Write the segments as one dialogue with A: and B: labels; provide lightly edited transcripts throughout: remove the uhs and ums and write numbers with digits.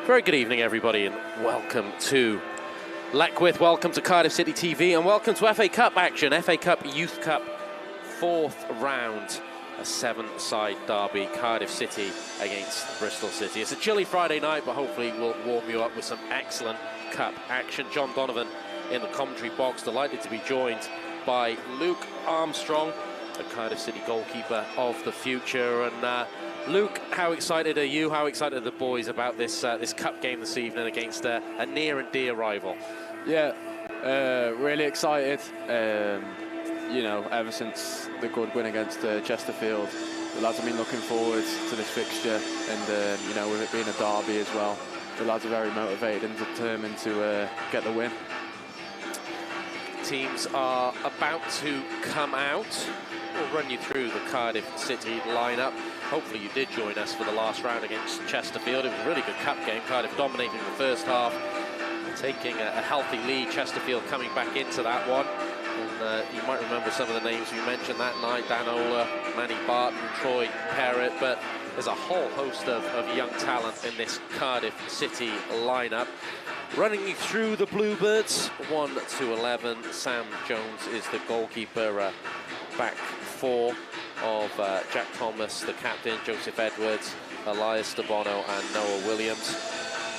A: Very good evening, everybody, and welcome to Leckwith, welcome to Cardiff City TV, and welcome to FA Cup action. FA Cup Youth Cup, fourth round, a seven-side derby, Cardiff City against Bristol City. It's a chilly Friday night, but hopefully we'll warm you up with some excellent cup action. John Donovan in the commentary box, delighted to be joined by Luke Armstrong, the Cardiff City goalkeeper of the future. And Luke, how excited are you? How excited are the boys about this this cup game this evening against a near and dear rival?
B: Yeah, really excited. You know, ever since the good win against Chesterfield, the lads have been looking forward to this fixture, and you know, with it being a derby as well, the lads are very motivated and determined to get the win.
A: Teams are about to come out. We'll run you through the Cardiff City lineup. Hopefully you did join us for the last round against Chesterfield. It was a really good cup game. Cardiff dominating the first half, taking a healthy lead. Chesterfield coming back into that one. And you might remember some of the names we mentioned that night: Dan Ola, Mannie Barton, Troy Parrott. But there's a whole host of young talent in this Cardiff City lineup. Running you through the Bluebirds, 1 to 11. Sam Jones is the goalkeeper. Back four of Jack Thomas, the captain, Joseph Edwards, Elias Debono, and Noah Williams.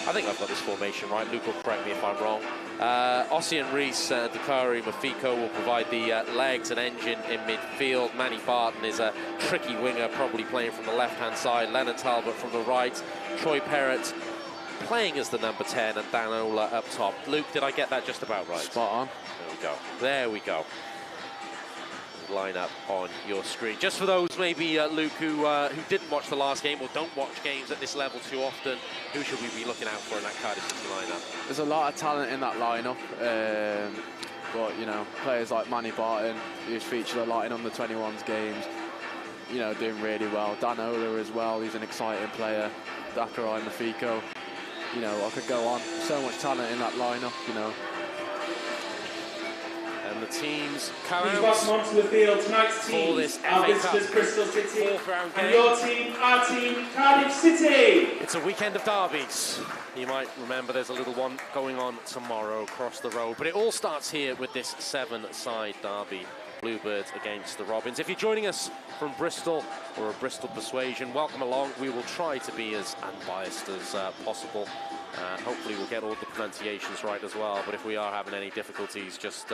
A: I think I've got this formation right. Luke will correct me if I'm wrong. Ossian Rees and Dakari Mafiko will provide the legs and engine in midfield. Mannie Barton is a tricky winger, probably playing from the left-hand side. Leonard Talbot from the right. Troy Parrott playing as the number 10, and Dan Ola up top. Luke, did I get that just about right?
B: Spot on.
A: There we go. There we go. Line up on your screen. Just for those maybe, Luke, who didn't watch the last game or don't watch games at this level too often, who should we be looking out for in that Cardiff City lineup?
B: There's a lot of talent in that lineup, but you know, players like Mannie Barton, who's featured a lot in under 21s games, you know, doing really well. Dan Ola as well, he's an exciting player. Dakari Mafiko, you know, I could go on. So much talent in that lineup, you know.
A: And the teams come out
C: welcome onto the field. Tonight's team are visitors Bristol City,
A: fourth round game.
C: And your team, our team, Cardiff City.
A: It's a weekend of derbies. You might remember there's a little one going on tomorrow across the road. But it all starts here with this seven-side derby. Bluebirds against the Robins. If you're joining us from Bristol or a Bristol persuasion, welcome along. We will try to be as unbiased as possible. Hopefully we'll get all the pronunciations right as well, but if we are having any difficulties, just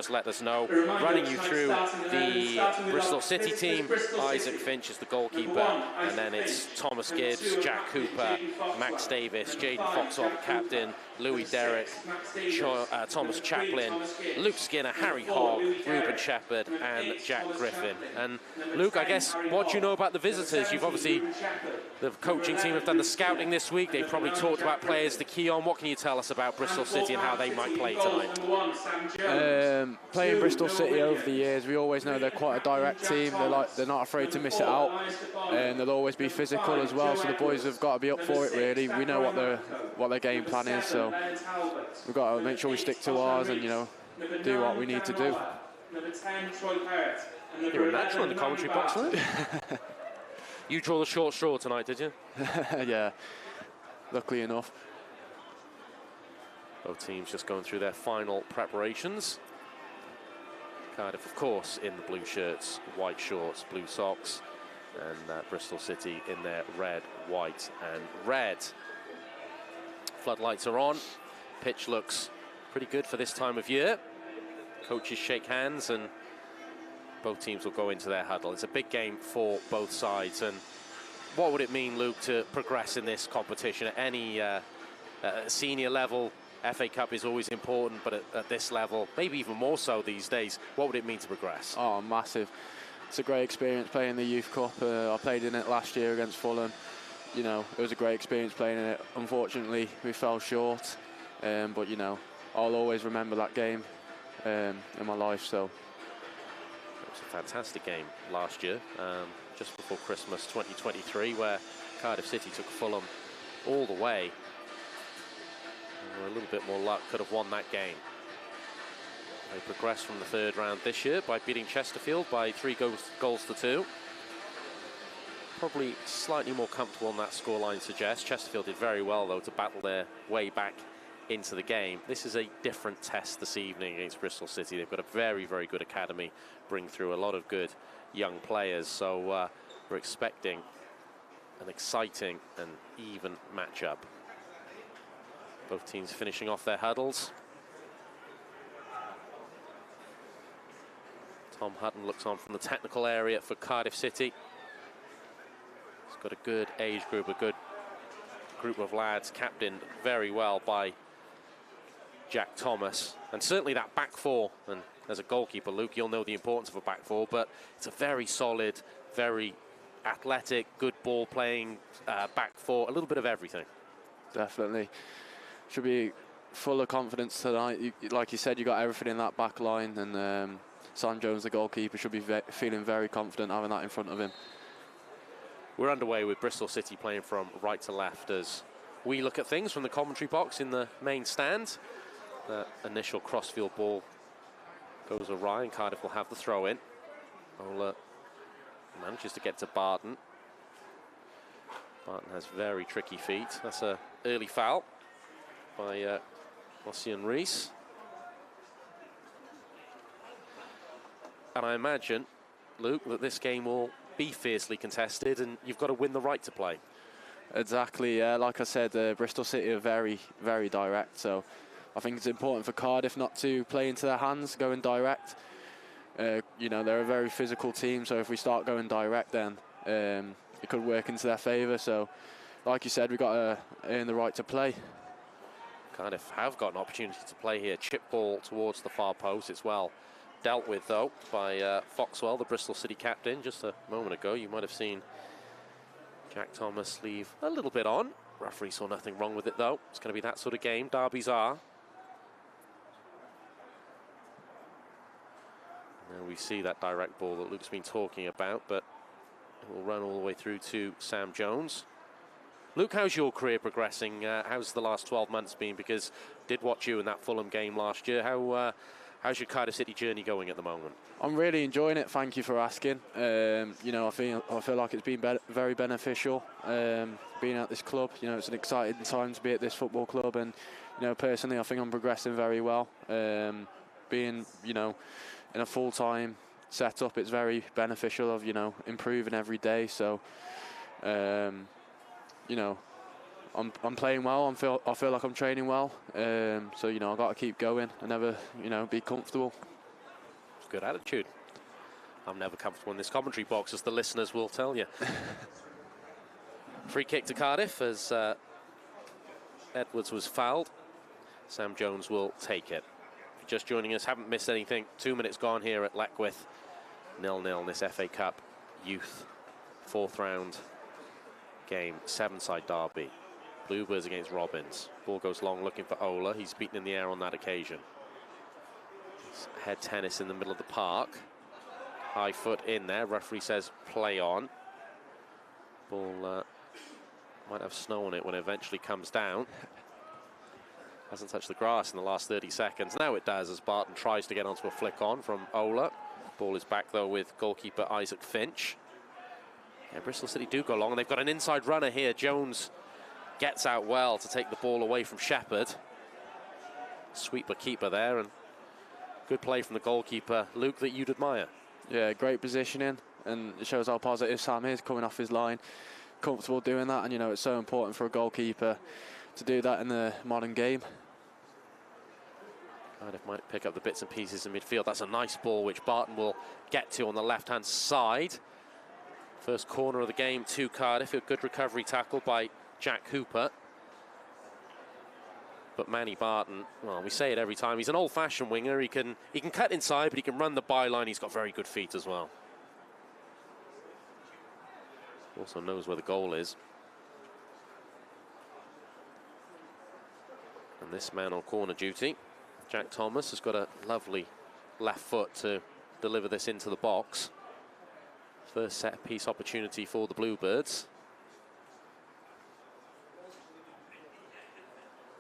A: let us know. Running you through the Bristol City team, Isaac Finch is the goalkeeper, and then it's Thomas Gibbs, Jack Cooper, Max Davis, Jaden Foxall, the captain, Louis Derrick, Thomas Chaplin, Luke Skinner, Harry Hogg, Ruben Shepherd, and Jack Griffin. And Luke, I guess, what do you know about the visitors? You've obviously, the coaching team have done the scouting this week. They've probably talked about players to key on. What can you tell us about Bristol City and how they might play tonight?
B: Playing Bristol City over the years, we always know they're quite a direct team. They're not afraid to miss it out, and they'll always be physical as well. So the boys have got to be up for it. Really, we know what their game plan is. So we've got to make sure we stick to ours and, you know, do what we need to do.
A: You're a natural in the commentary box, isn't it? You draw the short straw tonight, did you?
B: Yeah, luckily enough.
A: Both teams just going through their final preparations. Cardiff, of course, in the blue shirts, white shorts, blue socks, and Bristol City in their red, white, and red. Floodlights are on. Pitch looks pretty good for this time of year. Coaches shake hands, and both teams will go into their huddle. It's a big game for both sides. And what would it mean, Luke, to progress in this competition at any senior level? FA Cup is always important, but at this level, maybe even more so these days, what would it mean to progress?
B: Oh, massive. It's a great experience playing the Youth Cup. I played in it last year against Fulham. You know, it was a great experience playing in it. Unfortunately, we fell short, but, you know, I'll always remember that game in my life. So
A: it was a fantastic game last year, just before Christmas 2023, where Cardiff City took Fulham all the way. And with a little bit more luck, could have won that game. They progressed from the third round this year by beating Chesterfield by 3 goals to 2. probably slightly more comfortable on that scoreline suggests. Chesterfield did very well, though, to battle their way back into the game. This is a different test this evening against Bristol City. They've got a very, very good academy, bring through a lot of good young players. So we're expecting an exciting and even matchup. Both teams finishing off their huddles. Tom Hutton looks on from the technical area for Cardiff City. He's got a good age group, a good group of lads, captained very well by Jack Thomas. And certainly that back four, and as a goalkeeper, Luke, you'll know the importance of a back four, but it's a very solid, very athletic, good ball playing back four, a little bit of everything.
B: Definitely. Should be full of confidence tonight. Like you said, you got everything in that back line, and Sam Jones, the goalkeeper, should be feeling very confident having that in front of him.
A: We're underway with Bristol City playing from right to left as we look at things from the commentary box in the main stand. The initial crossfield ball goes awry, and Cardiff will have the throw in. Ola manages to get to Barton. Barton has very tricky feet. That's an early foul by Ossian Rees. And I imagine, Luke, that this game will be fiercely contested, and you've got to win the right to play.
B: Exactly, like I said, Bristol City are very, very direct, so I think it's important for Cardiff not to play into their hands, going direct. You know, they're a very physical team, so if we start going direct, then it could work into their favour. So, like you said, we've got to earn the right to play.
A: Cardiff have got an opportunity to play here. Chip ball towards the far post. It's well dealt with, though, by Foxwell, the Bristol City captain. Just a moment ago, you might have seen Jack Thomas leave a little bit on. Referee saw nothing wrong with it, though. It's going to be that sort of game. Derbies are. Now we see that direct ball that Luke's been talking about, but it will run all the way through to Sam Jones. Luke, how's your career progressing? How's the last 12 months been? Because I did watch you in that Fulham game last year. How's your Cardiff City journey going at the moment?
B: I'm really enjoying it. Thank you for asking. You know, I feel like it's been very beneficial being at this club. You know, it's an exciting time to be at this football club, and you know, personally, I think I'm progressing very well. Being, you know, in a full-time setup, it's very beneficial of, you know, improving every day. So, you know, I'm playing well. I feel like I'm training well. So, you know, I've got to keep going and never, you know, be comfortable.
A: Good attitude. I'm never comfortable in this commentary box, as the listeners will tell you. Free kick to Cardiff as Edwards was fouled. Sam Jones will take it. If you're just joining us, haven't missed anything. 2 minutes gone here at Leckwith. 0-0 in this FA Cup Youth 4th round game, 7-side derby. Bluebirds against Robins. Ball goes long, looking for Ola. He's beaten in the air on that occasion. It's head tennis in the middle of the park. High foot in there. Referee says play on. Ball might have snow on it when it eventually comes down. Hasn't touched the grass in the last 30 seconds. Now it does, as Barton tries to get onto a flick on from Ola. Ball is back, though, with goalkeeper Isaac Finch. Yeah, Bristol City do go long, and they've got an inside runner here. Jones gets out well to take the ball away from Shepherd. Sweeper keeper there, and good play from the goalkeeper, Luke, that you'd admire. Yeah,
B: great positioning, and it shows how positive Sam is coming off his line. Comfortable doing that, and you know, it's so important for a goalkeeper to do that in the modern game.
A: Cardiff might pick up the bits and pieces in midfield. That's a nice ball which Barton will get to on the left-hand side. First corner of the game to Cardiff. A good recovery tackle by Jack Hooper. But Mannie Barton, well, we say it every time, he's an old-fashioned winger. He can cut inside, but he can run the byline. He's got very good feet as well. Also knows where the goal is. And this man on corner duty, Jack Thomas, has got a lovely left foot to deliver this into the box. First set-piece opportunity for the Bluebirds.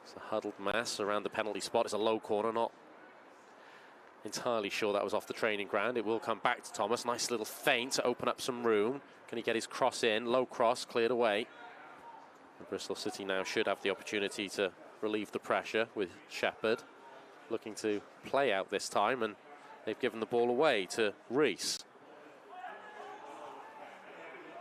A: It's a huddled mass around the penalty spot. It's a low corner, not entirely sure that was off the training ground. It will come back to Thomas. Nice little feint to open up some room. Can he get his cross in? Low cross, cleared away. And Bristol City now should have the opportunity to relieve the pressure with Shepherd looking to play out this time, and they've given the ball away to Rees.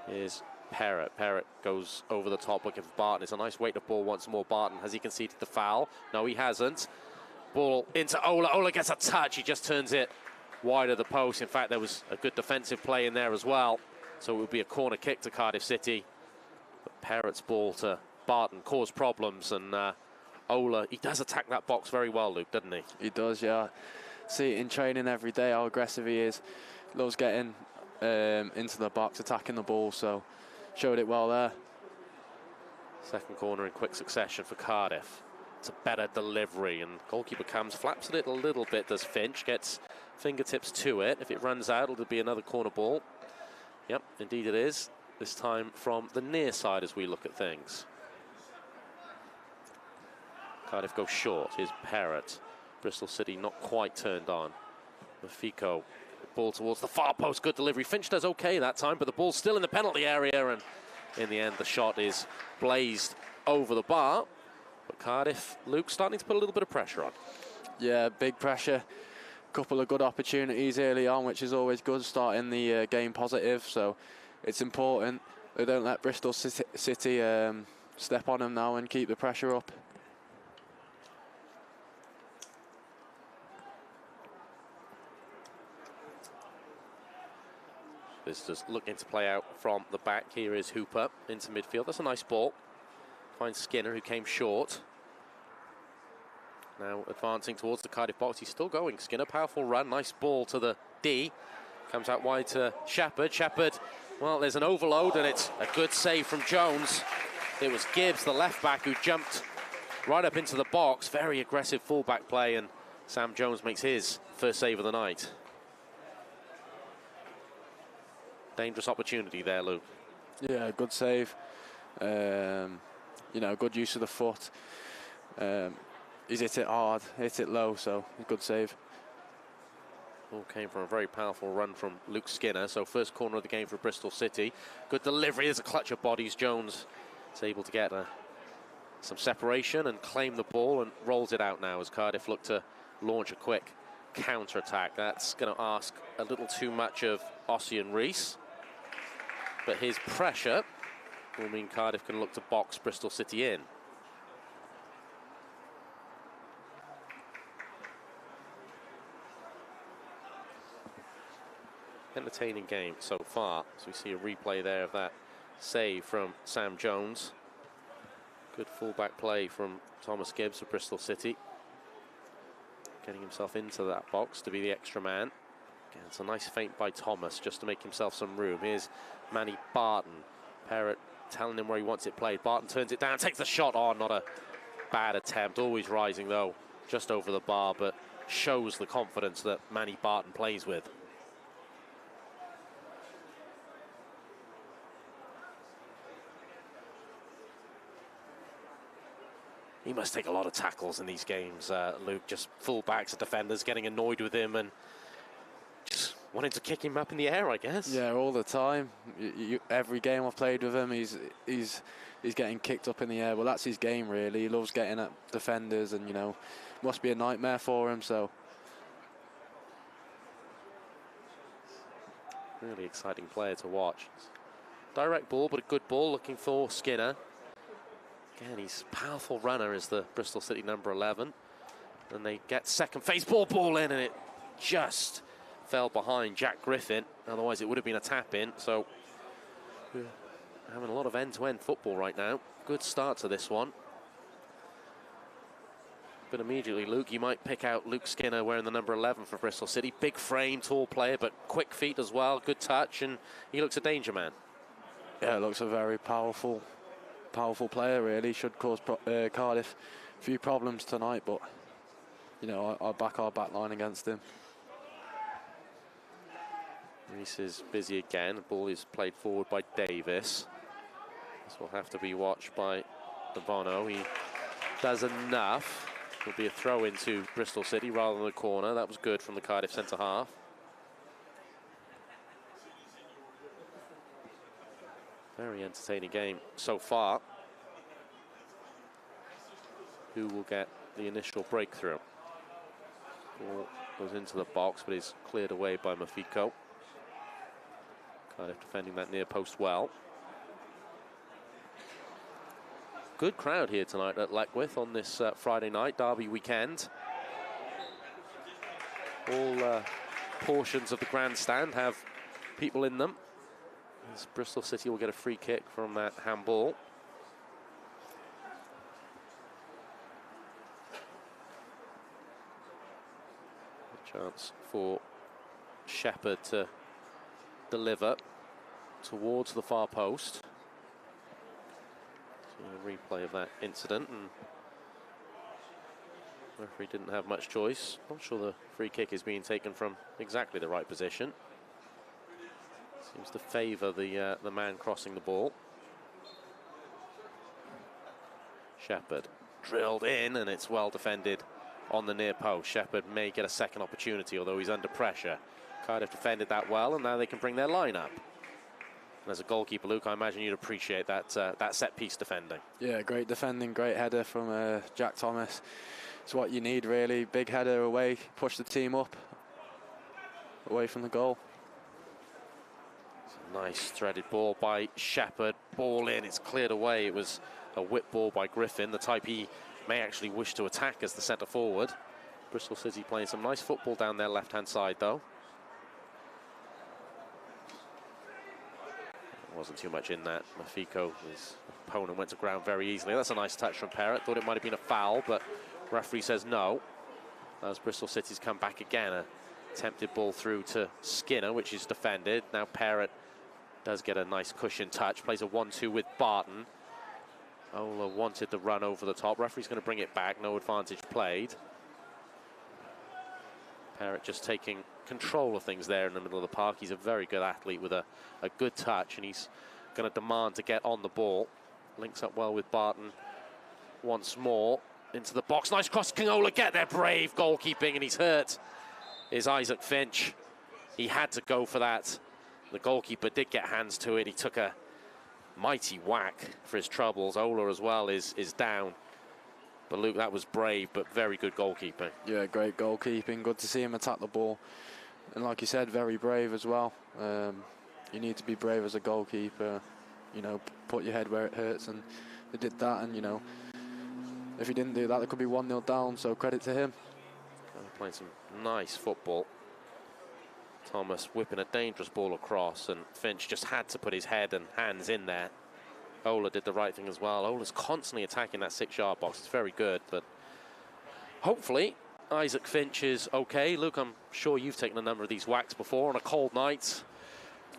A: Here's Parrott. Parrott goes over the top looking for Barton. It's a nice weight of ball once more. Barton, has he conceded the foul? No, he hasn't. Ball into Ola. Ola gets a touch. He just turns it wide of the post. In fact, there was a good defensive play in there as well. So it would be a corner kick to Cardiff City. But Parrott's ball to Barton caused problems, and Ola, he does attack that box very well, Luke, doesn't he?
B: He does, yeah. See it in training every day, how aggressive he is. Loves getting into the box, attacking the ball, so showed it well there.
A: Second corner in quick succession for Cardiff. It's a better delivery, and goalkeeper comes, flaps at it a little bit, does Finch, gets fingertips to it. If it runs out, it'll be another corner ball. Yep, indeed it is. This time from the near side as we look at things. Cardiff go short. Here's Parrott. Bristol City not quite turned on. Mafiko, ball towards the far post. Good delivery. Finch does okay that time, but the ball's still in the penalty area, and in the end the shot is blazed over the bar. But Cardiff, Luke, starting to put a little bit of pressure on.
B: Yeah, big pressure. Couple of good opportunities early on, which is always good, starting the game positive. So it's important they don't let Bristol City step on them now and keep the pressure up.
A: This is looking to play out from the back. Here is Hooper into midfield. That's a nice ball. Finds Skinner, who came short. Now advancing towards the Cardiff box. He's still going. Skinner, powerful run. Nice ball to the D. Comes out wide to Shepherd. Shepherd, well, there's an overload, and it's a good save from Jones. It was Gibbs, the left back, who jumped right up into the box. Very aggressive fullback play, and Sam Jones makes his first save of the night. Dangerous opportunity there, Luke.
B: Yeah, good save. You know, good use of the foot. He's hit it hard, hit it low, so good save.
A: All came from a very powerful run from Luke Skinner. So first corner of the game for Bristol City. Good delivery. There's a clutch of bodies. Jones is able to get some separation and claim the ball, and rolls it out now as Cardiff look to launch a quick counter-attack. That's going to ask a little too much of Ossian Rees. But his pressure will mean Cardiff can look to box Bristol City in. Entertaining game so far, as we see a replay there of that save from Sam Jones. Good fullback play from Thomas Gibbs of Bristol City, getting himself into that box to be the extra man. Again, it's a nice feint by Thomas just to make himself some room. Here's Mannie Barton. Parrott telling him where he wants it played. Barton turns it down, takes the shot on. Not a bad attempt, always rising though, just over the bar, but shows the confidence that Mannie Barton plays with. He must take a lot of tackles in these games, Luke. Just full-backs and defenders getting annoyed with him and just wanting to kick him up in the air, I guess.
B: Yeah, all the time. Every game I've played with him, he's getting kicked up in the air. Well, that's his game, really. He loves getting at defenders, and, you know, must be a nightmare for him, so.
A: Really exciting player to watch. Direct ball, but a good ball, looking for Skinner. Again, he's a powerful runner as the Bristol City number 11. And they get second phase ball in, and it just fell behind Jack Griffin. Otherwise, it would have been a tap-in. So, we're having a lot of end-to-end football right now. Good start to this one. But immediately, Luke, you might pick out Luke Skinner wearing the number 11 for Bristol City. Big frame, tall player, but quick feet as well. Good touch, and he looks a danger man.
B: Yeah, looks a very powerful player, really. Should cause Cardiff a few problems tonight, but, you know, I'll back our back line against him.
A: Rees is busy again. The ball is played forward by Davis. This will have to be watched by De Bono. He does enough. It'll be a throw into Bristol City rather than a corner. That was good from the Cardiff centre half. Very entertaining game so far. Who will get the initial breakthrough? Ball goes into the box, but is cleared away by Mafiko. Cardiff defending that near post well. Good crowd here tonight at Leckwith on this Friday night, derby weekend. All portions of the grandstand have people in them. As Bristol City will get a free kick from that handball. A chance for Shepherd to deliver towards the far post. A replay of that incident, and the referee didn't have much choice. Not sure the free kick is being taken from exactly the right position. Seems to favour the man crossing the ball. Shepherd drilled in, and it's well defended on the near post. Shepherd may get a second opportunity, although he's under pressure. Cardiff defended that well, and now they can bring their line up. As a goalkeeper, Luke, I imagine you'd appreciate that that set-piece defending. Yeah,
B: great defending, great header from Jack Thomas. It's what you need, really. Big header away, push the team up, away from the goal.
A: It's a nice threaded ball by Shepherd. Ball in, it's cleared away. It was a whip ball by Griffin, the type he may actually wish to attack as the centre-forward. Bristol City playing some nice football down their left-hand side, though. Wasn't too much in that. Mafiko, his opponent, went to ground very easily. That's a nice touch from Parrott. Thought it might have been a foul, but referee says no. As Bristol City's come back again, a attempted ball through to Skinner, which is defended. Now Parrott does get a nice cushion touch. Plays a 1-2 with Barton. Ola wanted the run over the top. Referee's going to bring it back. No advantage played. Parrott just taking control of things there in the middle of the park. He's a very good athlete with a good touch, and he's going to demand to get on the ball. Links up well with Barton once more into the box. Nice cross. Can Ola get there? Brave goalkeeping, and he's hurt. Is Isaac Finch. He had to go for that. The goalkeeper did get hands to it. He took a mighty whack for his troubles. Ola as well is down. But Luke, that was brave, but very good goalkeeping. Yeah, great goalkeeping. Good to see him attack the ball. And like you said, very brave as well. You need to be brave as a goalkeeper. You know, put your head where it hurts, and they did that. And, you know, if he didn't do that, they could be 1-0 down, so credit to him. Playing some nice football. Thomas whipping a dangerous ball across, and Finch just had to put his head and hands in there. Ola did the right thing as well. Ola's constantly attacking that 6-yard box. It's very good, but hopefully Isaac Finch is okay. Luke, I'm sure you've taken a number of these whacks before on a cold night.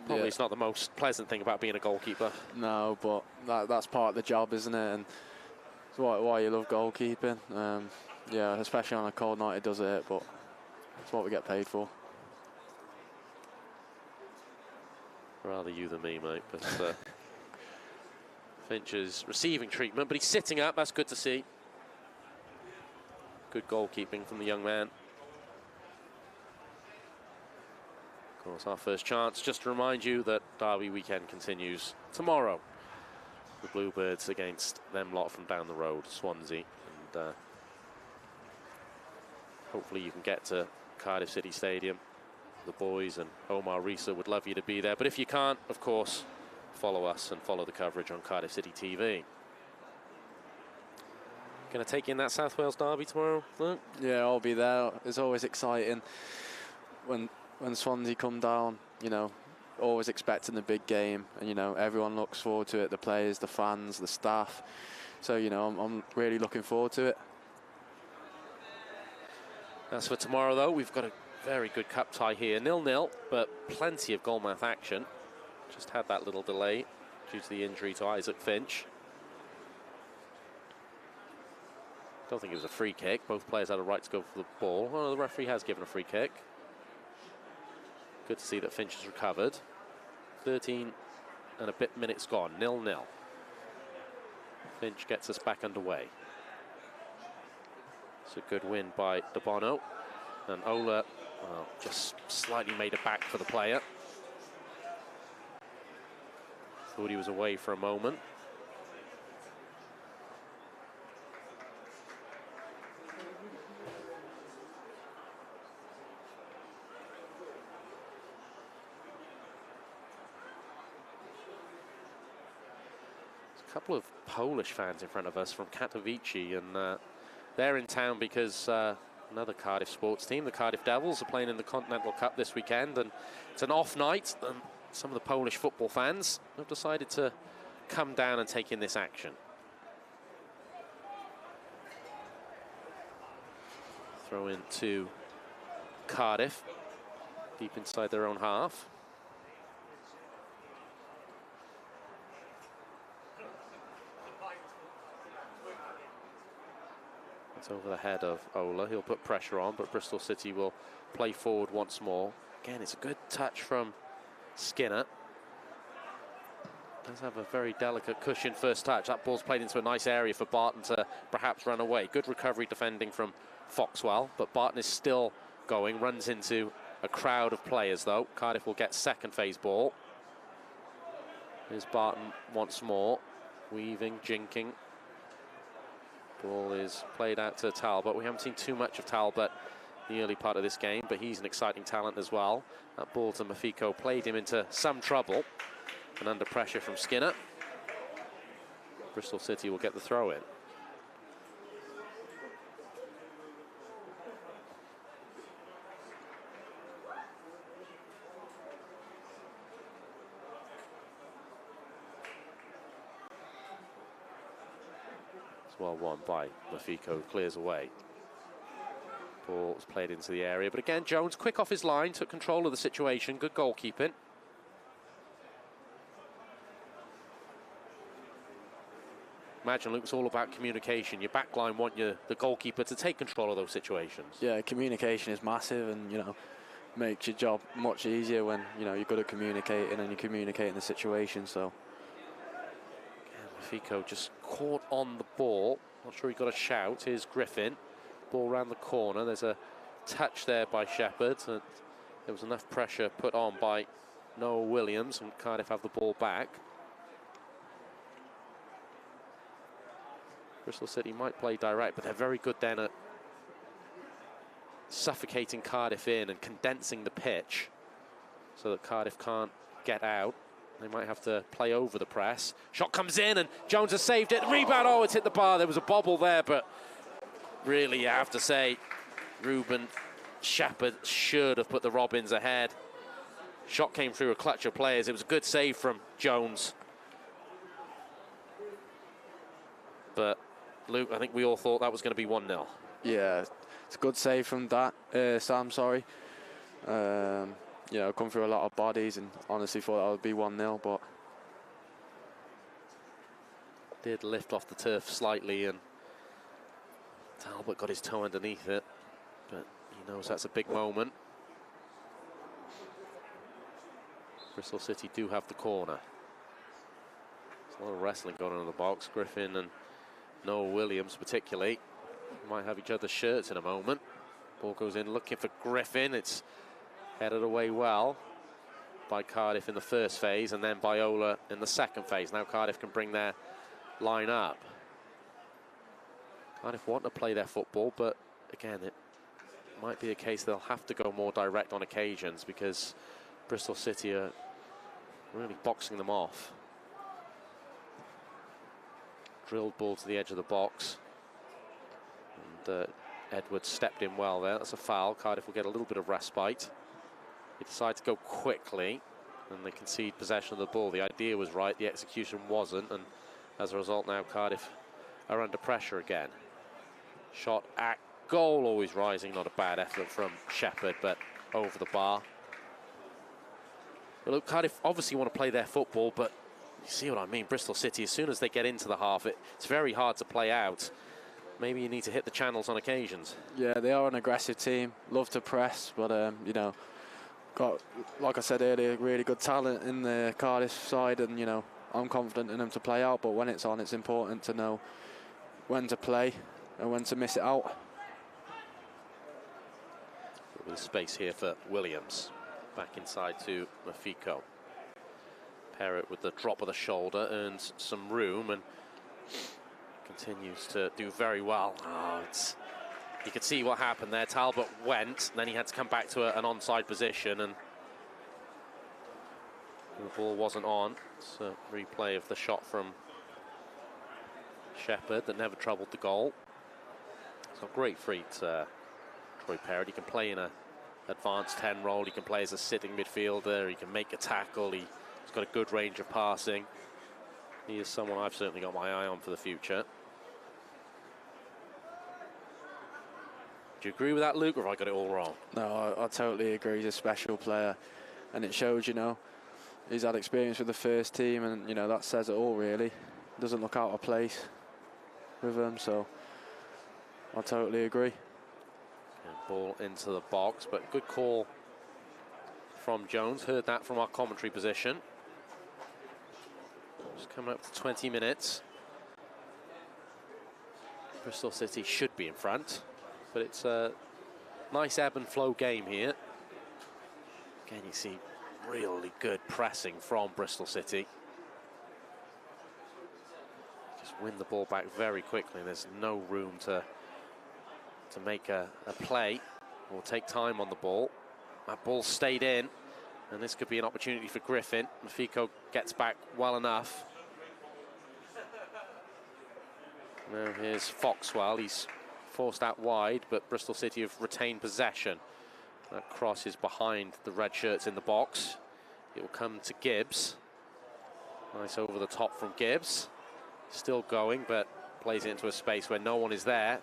A: Probably it's not the most pleasant thing about being a goalkeeper. No, but that's part of the job, isn't it? And it's why you love goalkeeping. Yeah, especially on a cold night, it does hurt, but it's what we get paid for. Rather you than me, mate, but Finch is receiving treatment, but he's sitting up. That's good to see. Good goalkeeping from the young man. Of course, our first chance. Just to remind you that derby weekend continues tomorrow. The Bluebirds against them lot from down the road, Swansea. And hopefully you can get to Cardiff City Stadium. The boys and Omar Risa would love you to be there. But if you can't, of course, follow us and follow the coverage on Cardiff City TV. Going to take in that South Wales derby tomorrow, Luke? Yeah, I'll be there. It's always exciting when Swansea come down, you know, always expecting the big game. And, you know, everyone looks forward to it, the players, the fans, the staff. So, you know, I'm really looking forward to it. As for tomorrow, though, we've got a very good cup tie here. 0-0, but plenty of goalmouth action. Just had that little delay due to the injury to Isaac Finch. Don't think it was a free kick. Both players had a right to go for the ball. Oh, the referee has given a free kick. Good to see that Finch has recovered. 13 and a bit minutes gone. 0-0. Finch gets us back underway. It's a good win by De Bono. And Ola, well, just slightly made it back for the player. Thought he was away for a moment. A couple of Polish fans in front of us from Katowice, and they're in town because another Cardiff sports team, the Cardiff Devils, are playing in the Continental Cup this weekend, and it's an off night, and some of the Polish football fans have decided to come down and take in this action. Throw in to Cardiff, deep inside their own half. It's over the head of Ola. He'll put pressure on, but Bristol City will play forward once more. Again, it's a good touch from Skinner. Does have a very delicate cushion first touch. That ball's played into a nice area for Barton to perhaps run away. Good recovery defending from Foxwell, but Barton is still going. Runs into a crowd of players, though. Cardiff will get second phase ball. Here's Barton once more. Weaving, jinking. Ball is played out to Talbot. We haven't seen too much of Talbot in the early part of this game, but he's an exciting talent as well. That ball to Mafiko played him into some trouble, and under pressure from Skinner, Bristol City will get the throw in. Well won by Mafiko, clears away. Ball was played into the area, but again, Jones, quick off his line, took control of the situation, good goalkeeping. Imagine, Luke, it's all about communication. Your back line want the goalkeeper to take control of those situations.
B: Yeah, communication is massive, and, you know, makes your job much easier when, you know, you're good at communicating and you're communicating the situation, so.
A: Fico just caught on the ball. Not sure he got a shout. Here's Griffin. Ball round the corner. There's a touch there by Shepherd. And there was enough pressure put on by Noah Williams, and Cardiff have the ball back. Bristol City might play direct, but they're very good then at suffocating Cardiff in and condensing the pitch so that Cardiff can't get out. They might have to play over the press. Shot comes in, and Jones has saved it. Rebound, oh, it's hit the bar. There was a bobble there, but really, you have to say, Ruben Shepherd should have put the Robins ahead. Shot came through a clutch of players. It was a good save from Jones. But, Luke, I think we all thought that was going to be 1-0.
B: Yeah, it's a good save from that, Sam, sorry. You know, come through a lot of bodies, and honestly thought that would be 1-0, but
A: did lift off the turf slightly, and Talbot got his toe underneath it, but he knows that's a big moment. Bristol City do have the corner. There's a lot of wrestling going on in the box. Griffin and Noah Williams particularly might have each other's shirts in a moment. Ball goes in looking for Griffin. It's headed away well by Cardiff in the first phase, and then by Ola in the second phase. Now Cardiff can bring their line up. Cardiff want to play their football, but again, it might be a case they'll have to go more direct on occasions because Bristol City are really boxing them off. Drilled ball to the edge of the box. And Edwards stepped in well there. That's a foul. Cardiff will get a little bit of respite. They decide to go quickly, and they concede possession of the ball. The idea was right, the execution wasn't, and as a result now Cardiff are under pressure again. Shot at goal, always rising, not a bad effort from Shepherd, but over the bar. But look, Cardiff obviously want to play their football, but you see what I mean, Bristol City, as soon as they get into the half, it's very hard to play out. Maybe you need to hit the channels on occasions. Yeah,
B: they are an aggressive team, love to press, but, you know, got, like I said earlier, really good talent in the Cardiff side, and, you know, I'm confident in them to play out, but when it's on, it's important to know when to play and when to miss it out.
A: with space here for Williams. Back inside to Mafiko. Parrott with the drop of the shoulder earns some room and continues to do very well. Oh, you could see what happened there. Talbot went, then he had to come back to an onside position, and the ball wasn't on. It's a replay of the shot from Shepherd that never troubled the goal. It's got great feet, Troy Parrott. He can play in an advanced 10 role. He can play as a sitting midfielder. He can make a tackle. He's got a good range of passing. He is someone I've certainly got my eye on for the future. Do you agree with that, Luke, or have I got it all wrong?
B: No, I totally agree. He's a special player, and it shows, you know, he's had experience with the first team, and, you know, that says it all, really. Doesn't look out of place with them, so I totally agree.
A: And ball into the box, but good call from Jones. Heard that from our commentary position. Just coming up to 20 minutes. Bristol City should be in front, but it's a nice ebb and flow game here. Again, you see really good pressing from Bristol City. Just win the ball back very quickly. There's no room to make a play or take time on the ball. That ball stayed in, and this could be an opportunity for Griffin. Mafiko gets back well enough. Now here's Foxwell. He's forced out wide, but Bristol City have retained possession. That cross is behind the red shirts in the box. It will come to Gibbs. Nice over the top from Gibbs. Still going, but plays it into a space where no one is there.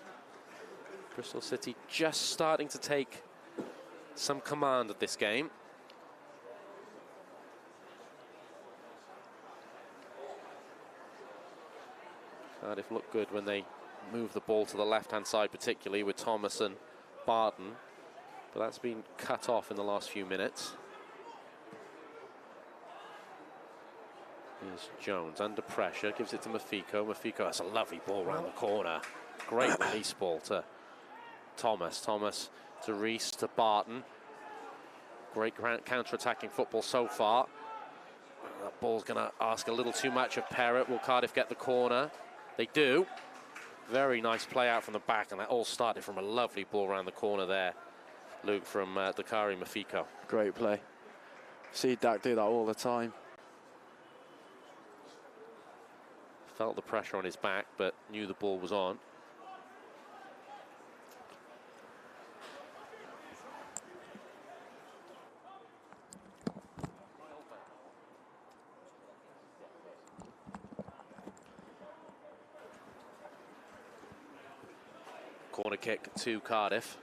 A: Bristol City just starting to take some command of this game. Cardiff look good when they move the ball to the left-hand side, particularly with Thomas and Barton. But that's been cut off in the last few minutes. Here's Jones under pressure, gives it to Mafiko. Mafiko has a lovely ball round the corner. Great release ball to Thomas. Thomas to Reese, to Barton. Great counter-attacking football so far. That ball's going to ask a little too much of Parrott. Will Cardiff get the corner? They do. Very nice play out from the back, and that all started from a lovely ball around the corner there, Luke, from Dakari Mafiko.
B: Great play. See Dak do that all the time.
A: Felt the pressure on his back, but knew the ball was on. Corner kick to Cardiff.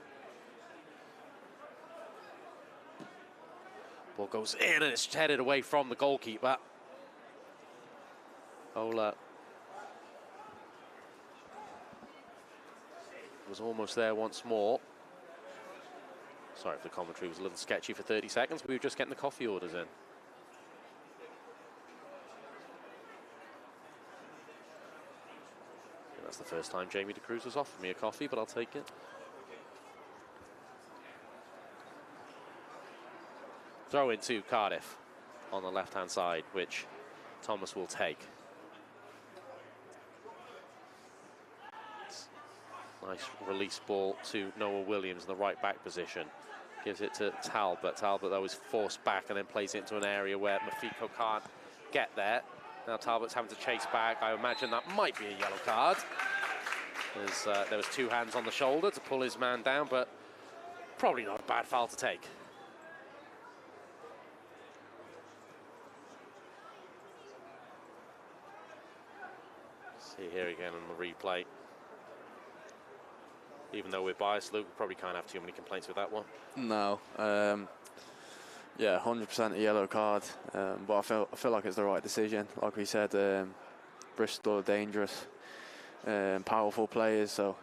A: Ball goes in and it's headed away from the goalkeeper. Ola was almost there once more. Sorry if the commentary was a little sketchy for 30 seconds. We were just getting the coffee orders in. That's the first time Jamie De Cruz has offered me a coffee, but I'll take it. Throw into Cardiff on the left-hand side, which Thomas will take. Nice release ball to Noah Williams in the right-back position. Gives it to Talbot. Talbot, though, is forced back and then plays it into an area where Mafiko can't get there. Now Talbot's having to chase back. I imagine that might be a yellow card. There was two hands on the shoulder to pull his man down, but probably not a bad foul to take. See here again on the replay. Even though we're biased, Luke, we probably can't have too many complaints with that one.
B: No. Yeah, 100% a yellow card, but I feel like it's the right decision. Like we said, Bristol are dangerous, powerful players, so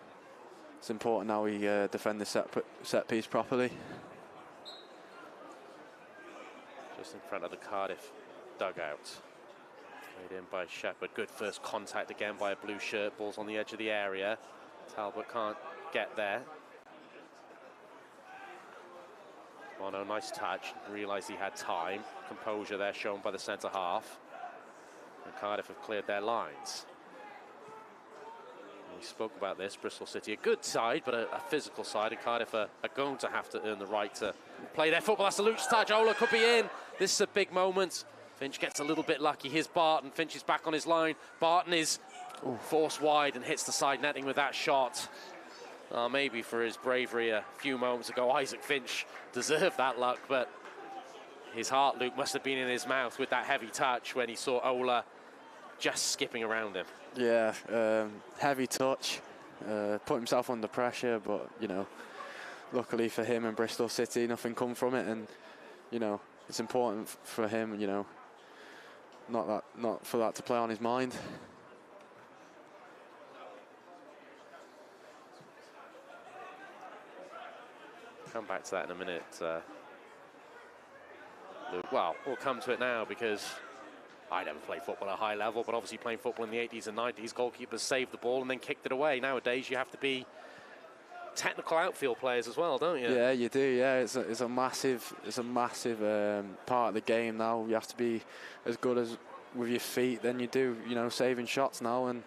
B: it's important now we defend the set piece properly.
A: Just in front of the Cardiff dugout. Played in by Shepherd. Good first contact again by a blue shirt. Ball's on the edge of the area. Talbot can't get there. Mono, nice touch. Realised he had time. Composure there shown by the centre half. And Cardiff have cleared their lines. We spoke about this, Bristol City, a good side, but a physical side, and Cardiff are going to have to earn the right to play their football. That's a loose touch. Ola could be in. This is a big moment. Finch gets a little bit lucky. Here's Barton. Finch is back on his line. Barton is forced wide and hits the side netting with that shot. Maybe for his bravery a few moments ago, Isaac Finch deserved that luck, but his heart, Luke, must have been in his mouth with that heavy touch when he saw Ola just skipping around him.
B: Yeah, heavy touch, put himself under pressure, but, you know, luckily for him and Bristol City, nothing come from it, and, you know, it's important for him, you know, not for that to play on his mind.
A: Come back to that in a minute, Luke. Well, we'll come to it now because I never played football at a high level, but obviously playing football in the 80s and 90s, goalkeepers saved the ball and then kicked it away. Nowadays, you have to be technical outfield players as well, don't you?
B: Yeah, you do. Yeah, it's a massive part of the game now. You have to be as good as with your feet than you do, you know, saving shots now, and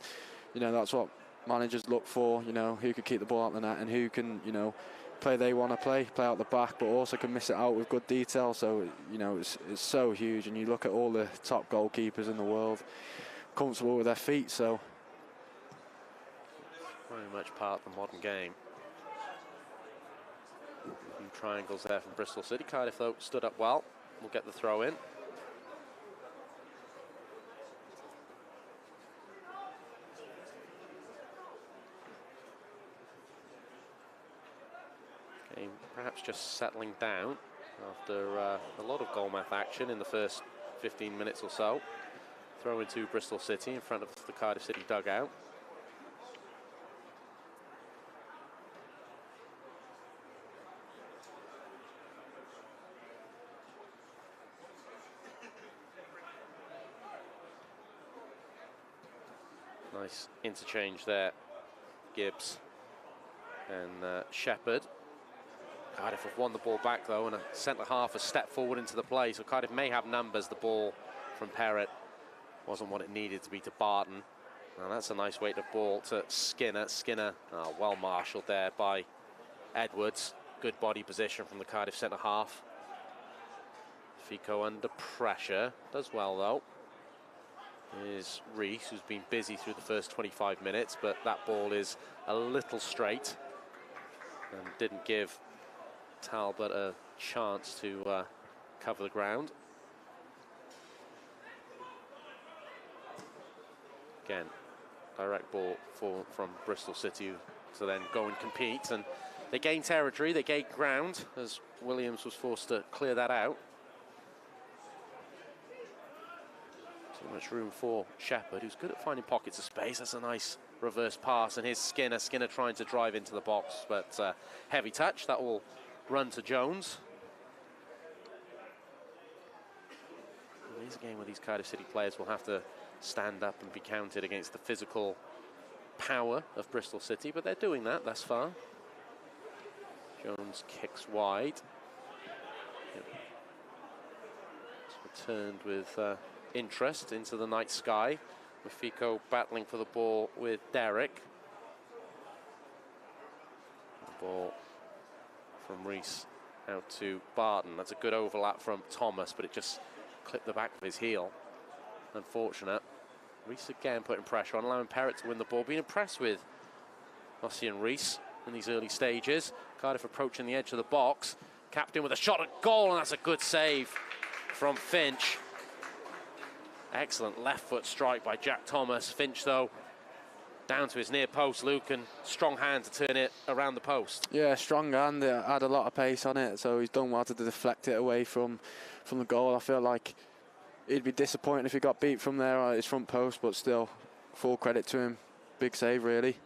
B: you know that's what managers look for. You know, who can keep the ball out the net and who can, you know, play they want to play out the back, but also can miss it out with good detail. So, you know, it's so huge. And you look at all the top goalkeepers in the world, comfortable with their feet. So
A: very much part of the modern game. Some triangles there from Bristol City. Cardiff, though, stood up well. We'll get the throw in. Game perhaps just settling down after a lot of goal math action in the first 15 minutes or so. Throw into Bristol City in front of the Cardiff City dugout. Nice interchange there, Gibbs and Shepherd. Cardiff have won the ball back, though, and a centre-half has stepped forward into the play, so Cardiff may have numbers. The ball from Perrott wasn't what it needed to be to Barton. Now that's a nice weight of ball to Skinner. Skinner, well marshalled there by Edwards. Good body position from the Cardiff centre-half. Fico under pressure. Does well, though. Is Rees, who's been busy through the first 25 minutes, but that ball is a little straight and didn't give Talbot a chance to cover the ground. Again, direct ball from Bristol City to then go and compete, and they gain territory, they gain ground as Williams was forced to clear that out. Too much room for Shepherd, who's good at finding pockets of space. That's a nice reverse pass, and here's Skinner. Skinner trying to drive into the box, but heavy touch. That will run to Jones. It is a game where these Cardiff City players will have to stand up and be counted against the physical power of Bristol City, but they're doing that thus far. Jones kicks wide. Yep. It's returned with interest into the night sky, with Fico battling for the ball with Derrick. The ball from Rees out to Barton. That's a good overlap from Thomas, but it just clipped the back of his heel. Unfortunate. Rees again putting pressure on, allowing Perrott to win the ball. Being impressed with Ossian Rees in these early stages. Cardiff approaching the edge of the box. Captain with a shot at goal, and that's a good save from Finch. Excellent left foot strike by Jack Thomas. Finch, though, down to his near post, Luke, and strong hand to turn it around the post. Yeah, strong hand, had a lot of pace on it, so he's done well to deflect it away from the goal. I feel like he'd be disappointed if he got beat from there at his front post, but still, full credit to him. Big save, really.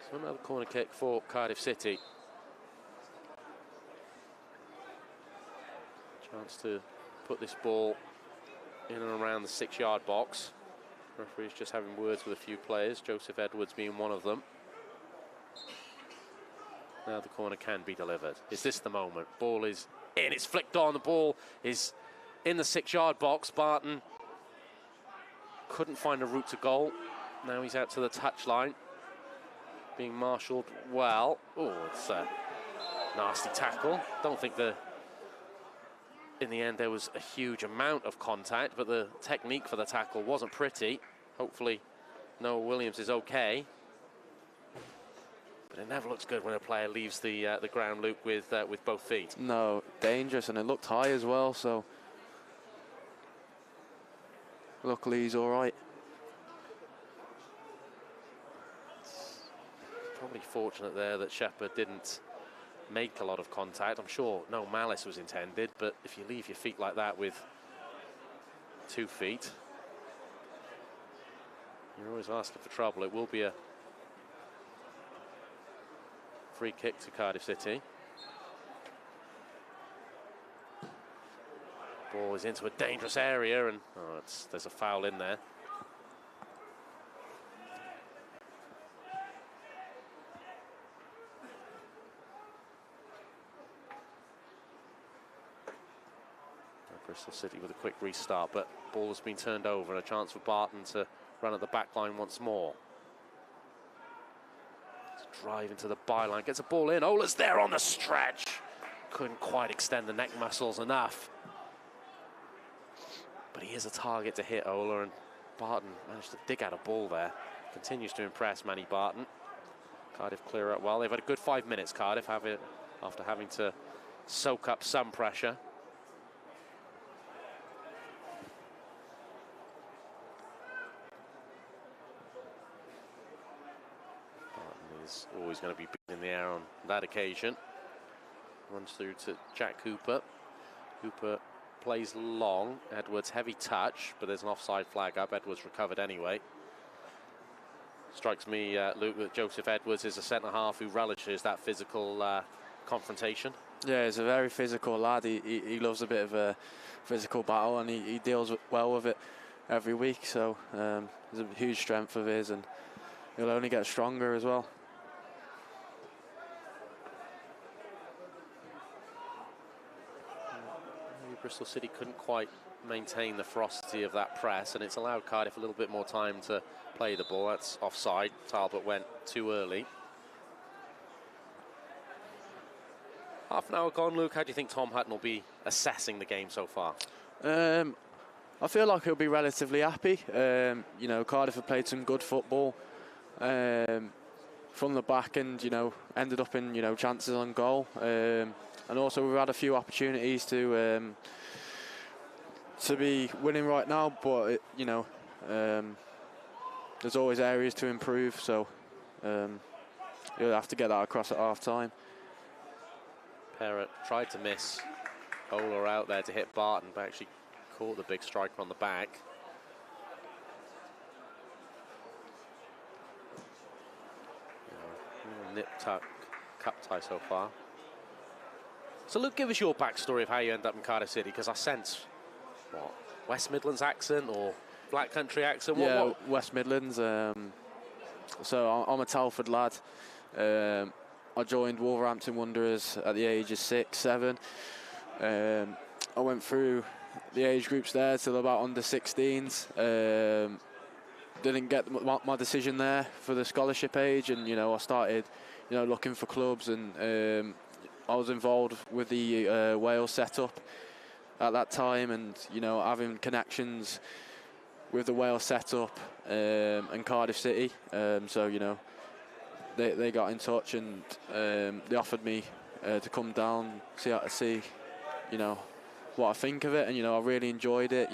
A: So another corner kick for Cardiff City. Chance to put this ball in and around the 6-yard box. Referee's just having words with a few players, Joseph Edwards being one of them. Now the corner can be delivered. Is this the moment? Ball is in. It's flicked on. The ball is in the 6-yard box. Barton couldn't find a route to goal. Now he's out to the touchline, being marshalled well. Oh, it's a nasty tackle. Don't think in the end there was a huge amount of contact, but the technique for the tackle wasn't pretty. Hopefully Noah Williams is okay. But it never looks good when a player leaves the ground, Luke, with both feet.
B: No, dangerous, and it looked high as well, so luckily he's all right.
A: Probably fortunate there that Shepherd didn't make a lot of contact. I'm sure no malice was intended, but if you leave your feet like that with 2 feet, you're always asking for trouble. It will be a free kick to Cardiff City. Ball is into a dangerous area, and there's a foul in there. Bristol City with a quick restart, but ball has been turned over and a chance for Barton to run at the back line once more. Drive into the byline, gets a ball in. Ola's there on the stretch. Couldn't quite extend the neck muscles enough. But he is a target to hit, Ola, and Barton managed to dig out a ball there. Continues to impress Mannie Barton. Cardiff clear up well. They've had a good 5 minutes, Cardiff, after having to soak up some pressure. Always going to be in the air on that occasion. Runs through to Jack Hooper. Hooper plays long. Edwards heavy touch, but there's an offside flag up. Edwards recovered anyway. Strikes me, Luke, that Joseph Edwards is a centre-half who relishes that physical confrontation. Yeah,
B: he's a very physical lad. He loves a bit of a physical battle, and he deals well with it every week. So it's a huge strength of his, and he'll only get stronger as well.
A: Bristol City couldn't quite maintain the ferocity of that press, and it's allowed Cardiff a little bit more time to play the ball. That's offside. Talbot went too early. Half an hour gone, Luke. How do you think Tom Hutton will be assessing the game so far?
B: I feel like he'll be relatively happy. You know, Cardiff have played some good football from the back, and ended up in chances on goal. And also we've had a few opportunities to be winning right now, but there's always areas to improve. So you'll have to get that across at half time.
A: Parrott tried to miss Ola out there to hit Barton, but actually caught the big striker on the back. Nip-tuck cup tie so far. So Luke, give us your backstory of how you end up in Cardiff City, because I sense, what, West Midlands accent or Black Country accent?
B: Yeah,
A: what?
B: West Midlands. So I'm a Telford lad. I joined Wolverhampton Wanderers at the age of 6, 7. I went through the age groups there till about under 16s. Didn't get my decision there for the scholarship age, and I started looking for clubs, and I was involved with the Wales setup at that time, and having connections with the Wales setup and Cardiff City. So they got in touch, and they offered me to come down, see what I think of it, and I really enjoyed it.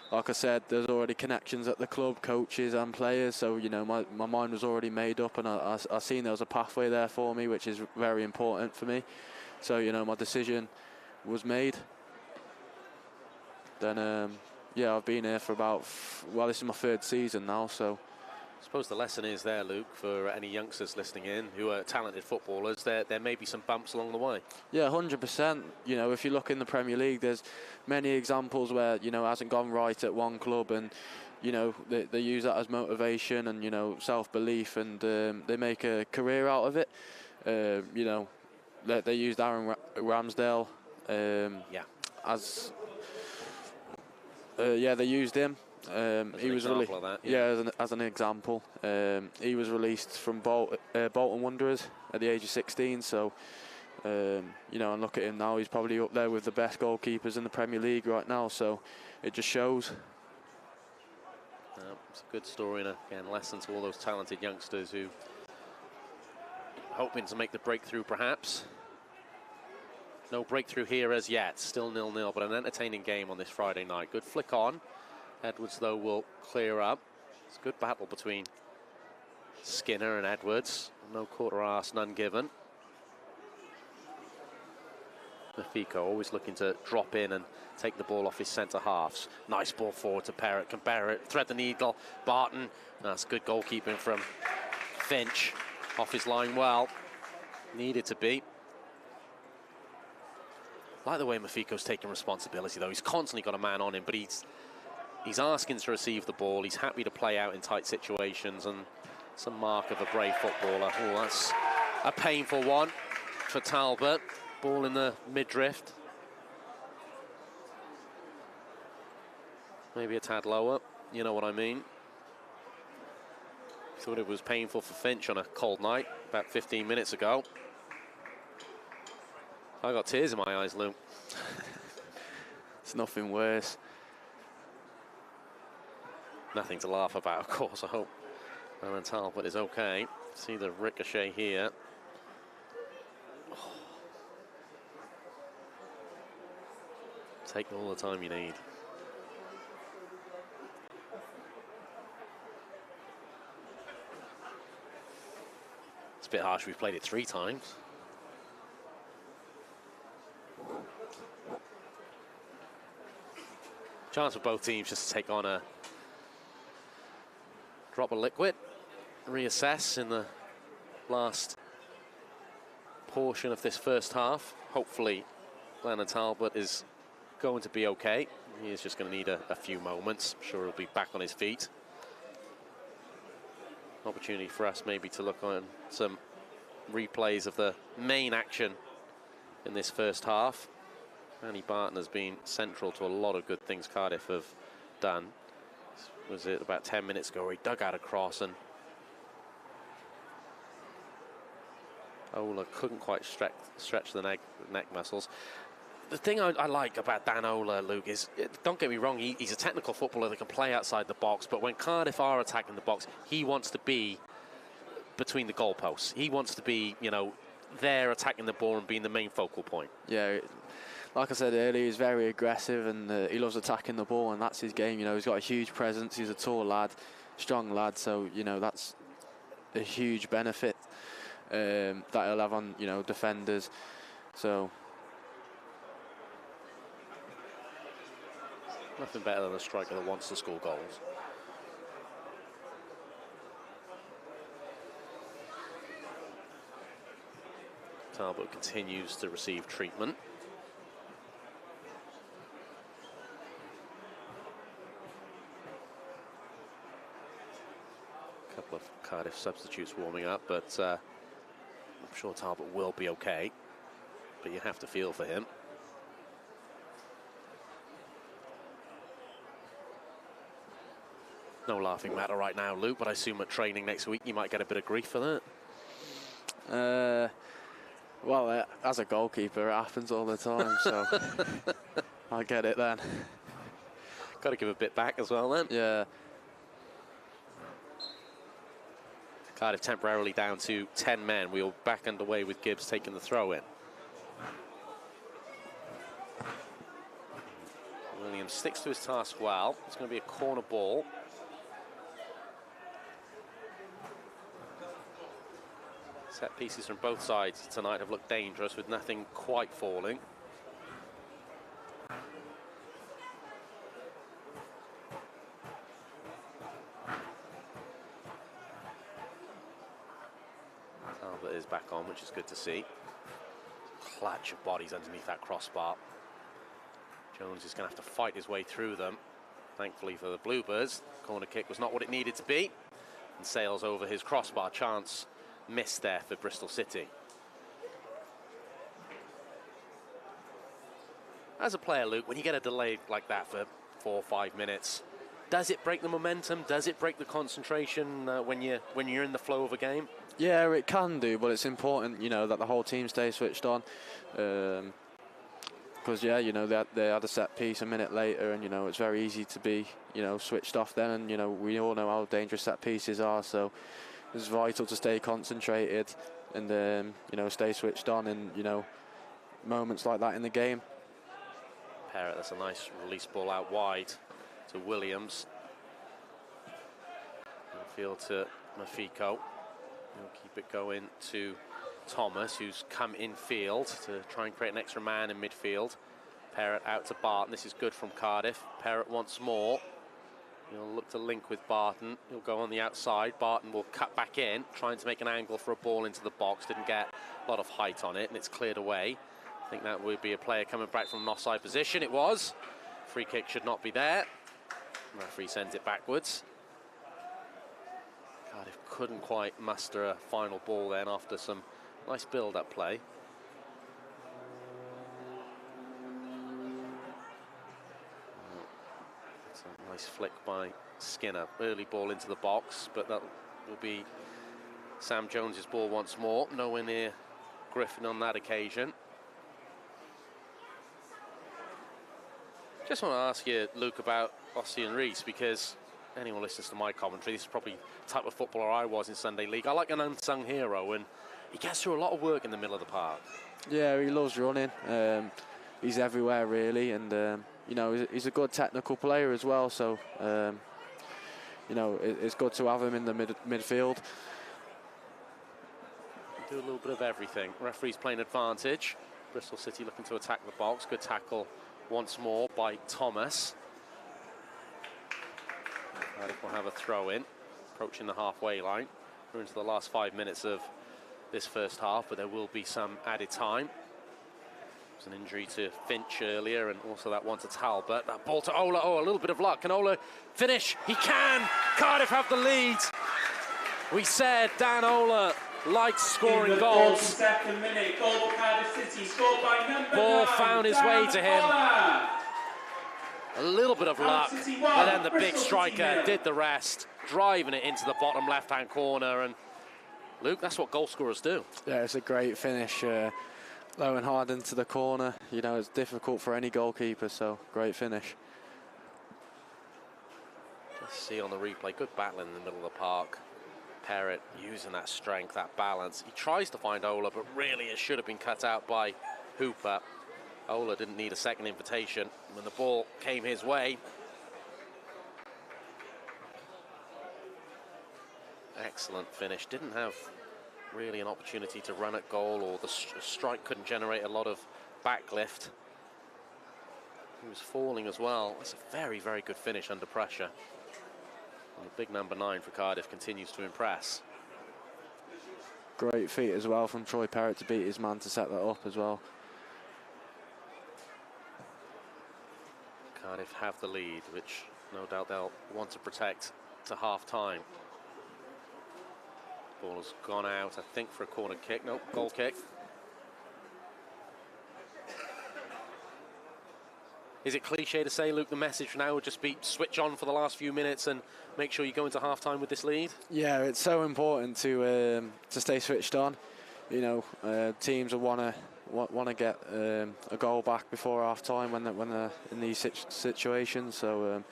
B: Like I said, there's already connections at the club, coaches and players, so my mind was already made up, and I seen there was a pathway there for me, which is very important for me. So my decision was made. Then yeah, I've been here for about, this is my 3rd season now, so.
A: I suppose the lesson is there, Luke, for any youngsters listening in who are talented footballers, there may be some bumps along the way.
B: Yeah, 100%. If you look in the Premier League, there's many examples where, it hasn't gone right at one club, and, they use that as motivation and, self-belief, and they make a career out of it. You know, they used Aaron Ramsdale as they used him. He was released. As an example. He was released from Bolton Wanderers at the age of 16. So, you know, and look at him now. He's probably up there with the best goalkeepers in the Premier League right now. So, it just shows.
A: It's a good story and again, lesson to all those talented youngsters who hoping to make the breakthrough, perhaps. No breakthrough here as yet. Still 0-0, but an entertaining game on this Friday night. Good flick on. Edwards, though, will clear up. It's a good battle between Skinner and Edwards. No quarter arse, none given. Mafiko always looking to drop in and take the ball off his centre halves. Nice ball forward to Barrett. Can Barrett thread the needle? Barton. That's good goalkeeping from Finch. Off his line well. Needed to be. Like the way Mafiko's taking responsibility, though. He's constantly got a man on him, but he's asking to receive the ball. He's happy to play out in tight situations, and it's a mark of a brave footballer. Oh, that's a painful one for Talbot. Ball in the midriff. Maybe a tad lower. You know what I mean. Thought it was painful for Finch on a cold night about 15 minutes ago. I got tears in my eyes, Lou.
B: It's nothing worse.
A: Nothing to laugh about, of course. I hope Alan Talbot is okay. See the ricochet here. Oh. Take all the time you need. It's a bit harsh. We've played it 3 times. Chance for both teams just to take on a drop of liquid, reassess in the last portion of this first half. Hopefully, Leonard Talbot is going to be okay. He is just going to need a few moments. I'm sure he'll be back on his feet. Opportunity for us maybe to look on some replays of the main action in this first half. Mannie Barton has been central to a lot of good things Cardiff have done. Was it about 10 minutes ago where he dug out a cross and Ola couldn't quite stretch the neck muscles. The thing I like about Dan Ola, Luke, is, don't get me wrong, he's a technical footballer that can play outside the box, but when Cardiff are attacking the box, he wants to be between the goalposts. He wants to be, you know, there attacking the ball and being the main focal point.
B: Yeah, like I said earlier, he's very aggressive and he loves attacking the ball, and that's his game. You know, he's got a huge presence. He's a tall lad, strong lad, so, you know, that's a huge benefit that he'll have on, you know, defenders. So
A: nothing better than a striker that wants to score goals. Talbot continues to receive treatment. A couple of Cardiff substitutes warming up, but I'm sure Talbot will be okay. But you have to feel for him. No laughing matter right now, Luke, but I assume at training next week you might get a bit of grief for that.
B: Well, as a goalkeeper, it happens all the time, so I get it then.
A: Got to give a bit back as well then.
B: Yeah.
A: Cardiff temporarily down to 10 men. We're back underway with Gibbs taking the throw in. Williams sticks to his task well. It's going to be a corner ball. Set pieces from both sides tonight have looked dangerous with nothing quite falling. Talbot is back on, which is good to see. Clutch of bodies underneath that crossbar. Jones is going to have to fight his way through them. Thankfully for the Bluebirds, corner kick was not what it needed to be, and sails over his crossbar. Chance missed there for Bristol City. As a player, Luke, when you get a delay like that for 4 or 5 minutes, does it break the momentum? Does it break the concentration when you're in the flow of a game?
B: Yeah, it can do, but it's important, you know, that the whole team stays switched on. Because, yeah, you know, they had a set piece a minute later, and, you know, it's very easy to be, you know, switched off then. And, you know, we all know how dangerous set pieces are, so it's vital to stay concentrated and, you know, stay switched on in, you know, moments like that in the game.
A: Parrott, that's a nice release ball out wide to Williams. Field to Mafiko. He'll keep it going to Thomas, who's come in field to try and create an extra man in midfield. Parrott out to Barton. This is good from Cardiff. Parrott once more. He'll look to link with Barton. He'll go on the outside. Barton will cut back in, trying to make an angle for a ball into the box. Didn't get a lot of height on it, and it's cleared away. I think that would be a player coming back from an offside position. It was. Free kick should not be there. Referee sends it backwards. Cardiff couldn't quite muster a final ball then after some nice build-up play. It's a nice flick by Skinner. Early ball into the box, but that will be Sam Jones's ball once more. Nowhere near Griffin on that occasion. Just want to ask you, Luke, about Ossian Rees, because anyone listens to my commentary, this is probably the type of footballer I was in Sunday League. I like an unsung hero, and he gets through a lot of work in the middle of the park. Yeah,
B: he loves running. He's everywhere, really, and you know, he's a good technical player as well. So you know, it's good to have him in the midfield.
A: Do a little bit of everything. Referee's playing advantage. Bristol City looking to attack the box. Good tackle once more by Thomas. Cardiff will have a throw in, approaching the halfway line. We're into the last 5 minutes of this first half, but there will be some added time. There's an injury to Finch earlier, and also that one to Talbot. That ball to Ola. Oh, a little bit of luck. Can Ola finish? He can! Cardiff have the lead. We said Dan Ola likes scoring goals.
C: 42nd minute, goal for Cardiff City, scored by number 9.
A: Ball found his way to him. A little bit of luck, but then the big striker did the rest, driving it into the bottom left-hand corner. And Luke, that's what goal scorers do.
B: Yeah, it's a great finish, low and hard into the corner. You know, it's difficult for any goalkeeper, so great finish.
A: Let's see on the replay, good battling in the middle of the park. Parrott using that strength, that balance. He tries to find Ola, but really it should have been cut out by Hooper. Ola didn't need a second invitation when the ball came his way. Excellent finish. Didn't have really an opportunity to run at goal, or the strike couldn't generate a lot of backlift. He was falling as well. It's a very, very good finish under pressure. And the big number 9 for Cardiff continues to impress.
B: Great feat as well from Troy Parrott to beat his man to set that up as well.
A: Cardiff have the lead, which no doubt they'll want to protect to half-time. Ball has gone out, I think, for a corner kick. Nope, goal kick. Is it cliche to say, Luke, the message now would just be switch on for the last few minutes and make sure you go into half-time with this lead?
B: Yeah, it's so important to stay switched on. You know, teams will want to get a goal back before half-time when they're in these situations. So,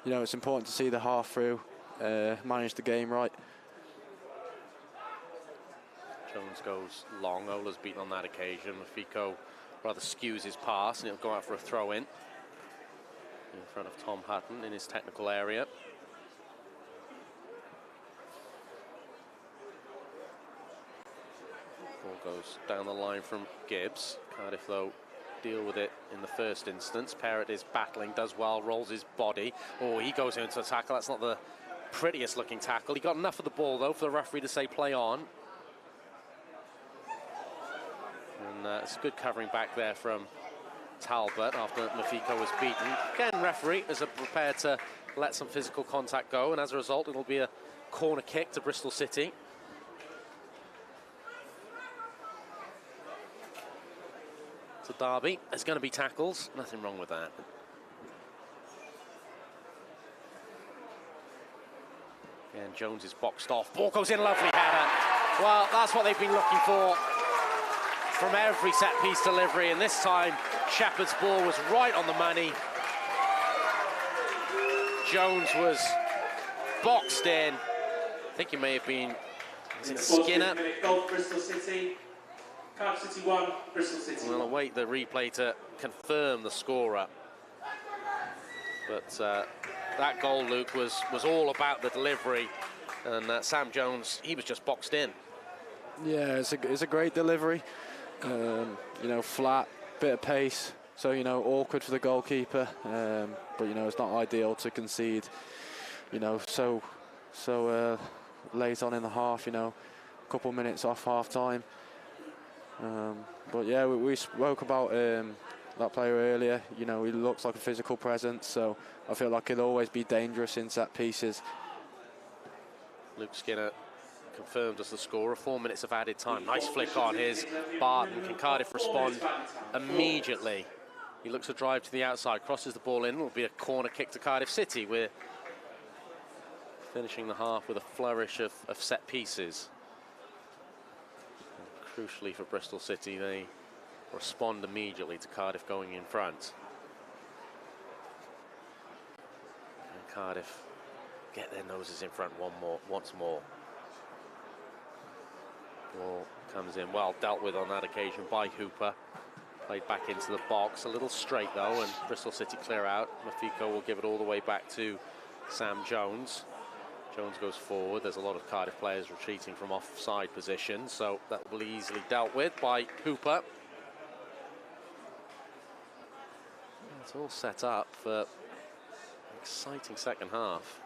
B: you know, it's important to see the half through, manage the game right.
A: Jones goes long. Ola's beaten on that occasion. Mafiko rather skews his pass, and he'll go out for a throw-in in front of Tom Hutton in his technical area. Ball goes down the line from Gibbs. Cardiff, though, deal with it in the first instance. Parrott is battling, does well, rolls his body. Oh, he goes into a tackle. That's not the prettiest looking tackle. He got enough of the ball, though, for the referee to say play on. And it's a good covering back there from Talbot after Mafiko was beaten. Again, referee is prepared to let some physical contact go, and as a result, it'll be a corner kick to Bristol City. to Derby. There's going to be tackles. Nothing wrong with that. And Jones is boxed off. Ball goes in, lovely header. Well, that's what they've been looking for from every set-piece delivery, and this time Shepherd's ball was right on the money. Jones was boxed in. I think it may have been, is it Skinner?
C: Bristol City. Cardiff City 1, Bristol City.
A: We'll await the replay to confirm the scorer. But that goal, Luke, was all about the delivery, and Sam Jones, he was just boxed in.
B: Yeah, it's a great delivery. You know, flat, bit of pace, so, you know, awkward for the goalkeeper, but, you know, it's not ideal to concede, you know, so late on in the half, you know, a couple minutes off half time. But yeah, we spoke about that player earlier. You know, he looks like a physical presence, so I feel like he'll always be dangerous in set pieces.
A: Luke Skinner confirmed as the scorer. 4 minutes of added time. Nice flick on his Barton. Can Cardiff respond immediately? He looks to drive to the outside, crosses the ball in. It'll be a corner kick to Cardiff City. We're finishing the half with a flourish of set pieces. And crucially for Bristol City, they respond immediately to Cardiff going in front. And Cardiff get their noses in front once more. Ball comes in, well dealt with on that occasion by Hooper. Played back into the box, a little straight though, and Bristol City clear out. Mafiko will give it all the way back to Sam Jones. Jones goes forward. There's a lot of Cardiff players retreating from offside position, so that will be easily dealt with by Hooper. It's all set up for an exciting second half.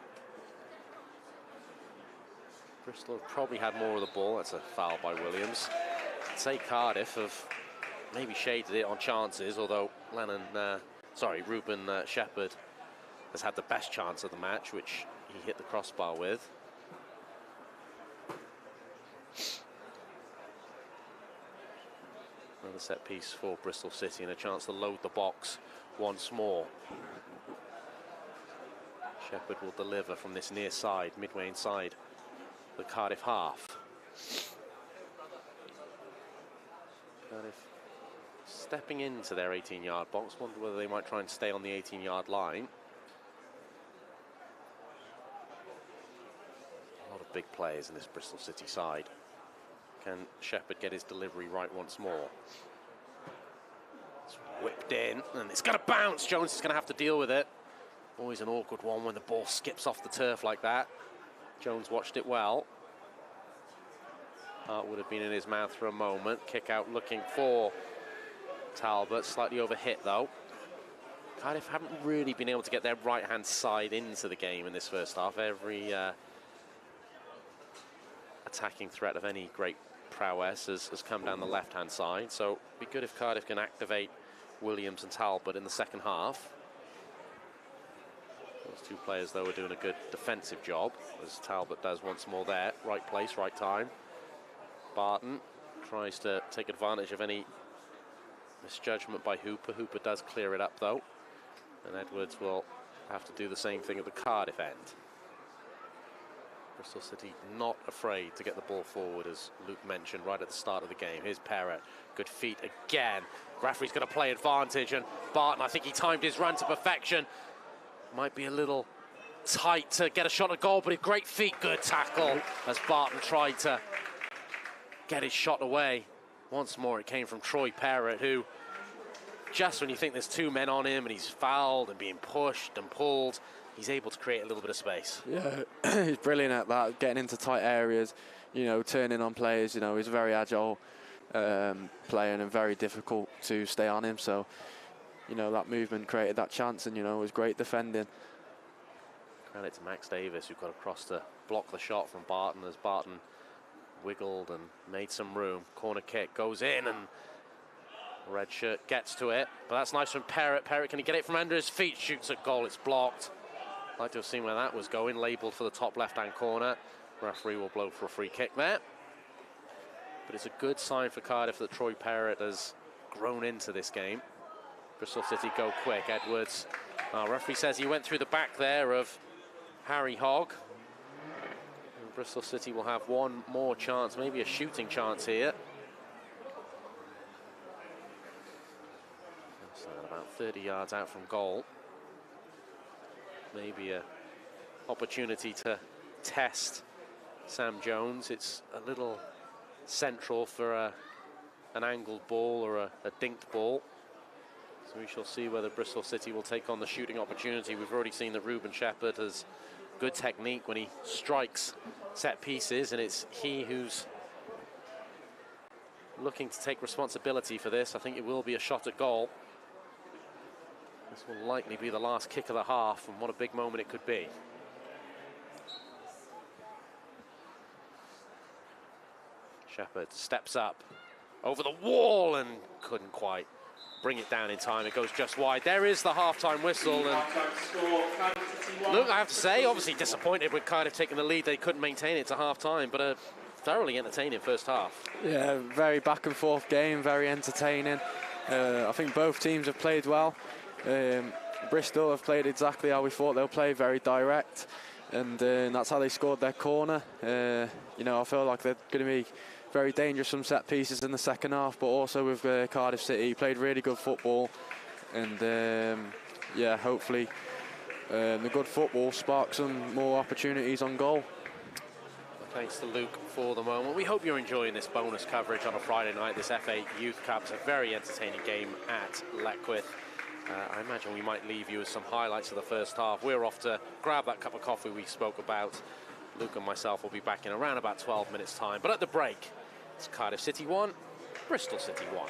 A: Bristol have probably had more of the ball. That's a foul by Williams. I'd say Cardiff have maybe shaded it on chances, although Ruben Shepherd has had the best chance of the match, which he hit the crossbar with. Another set piece for Bristol City and a chance to load the box once more. Shepherd will deliver from this near side, midway inside the Cardiff half. Cardiff stepping into their 18-yard box. Wonder whether they might try and stay on the 18-yard line. A lot of big players in this Bristol City side. Can Shepherd get his delivery right once more? It's whipped in, and it's going to bounce. Jones is going to have to deal with it. Always an awkward one when the ball skips off the turf like that. Jones watched it well. Hart would have been in his mouth for a moment. Kick out looking for Talbot. Slightly overhit though. Cardiff haven't really been able to get their right-hand side into the game in this first half. Every attacking threat of any great prowess has come down the left-hand side. So it'd be good if Cardiff can activate Williams and Talbot in the second half. Those two players, though, are doing a good defensive job, as Talbot does once more there. Right place, right time. Barton tries to take advantage of any misjudgment by Hooper. Hooper does clear it up, though. And Edwards will have to do the same thing at the Cardiff end. Bristol City not afraid to get the ball forward, as Luke mentioned right at the start of the game. Here's Perrott. Good feet again. Referee's going to play advantage, and Barton, I think he timed his run to perfection. Might be a little tight to get a shot at goal, but a great feet, good tackle as Barton tried to get his shot away. Once more it came from Troy Perrott, who, just when you think there's two men on him and he's fouled and being pushed and pulled, he's able to create a little bit of space.
B: Yeah, he's brilliant at that, getting into tight areas, you know, turning on players. You know, he's a very agile player and very difficult to stay on him. So, you know, that movement created that chance, and, you know, it was great defending.
A: Credit to Max Davis, who got across to block the shot from Barton, as Barton wiggled and made some room. Corner kick goes in, and red shirt gets to it, but that's nice from Perrott. Perrott, can he get it from under his feet? Shoots at goal, it's blocked. I'd like to have seen where that was going, labelled for the top left-hand corner. Referee will blow for a free kick there. But it's a good sign for Cardiff that Troy Perrott has grown into this game. Bristol City go quick. Edwards, referee says he went through the back there of Harry Hogg. And Bristol City will have one more chance, maybe a shooting chance here. So about 30 yards out from goal. Maybe a opportunity to test Sam Jones. It's a little central for an angled ball or a dinked ball. So we shall see whether Bristol City will take on the shooting opportunity. We've already seen that Ruben Shepherd has good technique when he strikes set pieces, and it's he who's looking to take responsibility for this. I think it will be a shot at goal. This will likely be the last kick of the half, and what a big moment it could be. Shepherd steps up over the wall and couldn't quite bring it down in time. It goes just wide. There is the half-time whistle. And look, I have to say, obviously disappointed with Cardiff taking the lead. They couldn't maintain it to half-time, but a thoroughly entertaining first half.
B: Yeah, very back and forth game, very entertaining. I think both teams have played well. Bristol have played exactly how we thought they'll play, very direct, and that's how they scored their corner. You know, I feel like they're going to be very dangerous from set pieces in the second half, but also with Cardiff City, played really good football, and yeah, hopefully the good football sparks some more opportunities on goal.
A: Thanks to Luke for the moment. We hope you're enjoying this bonus coverage on a Friday night. This FA Youth Cup is a very entertaining game at Leckwith. I imagine we might leave you with some highlights of the first half. We're off to grab that cup of coffee we spoke about. Luke and myself will be back in around about 12 minutes time. But at the break, it's Cardiff City 1, Bristol City 1.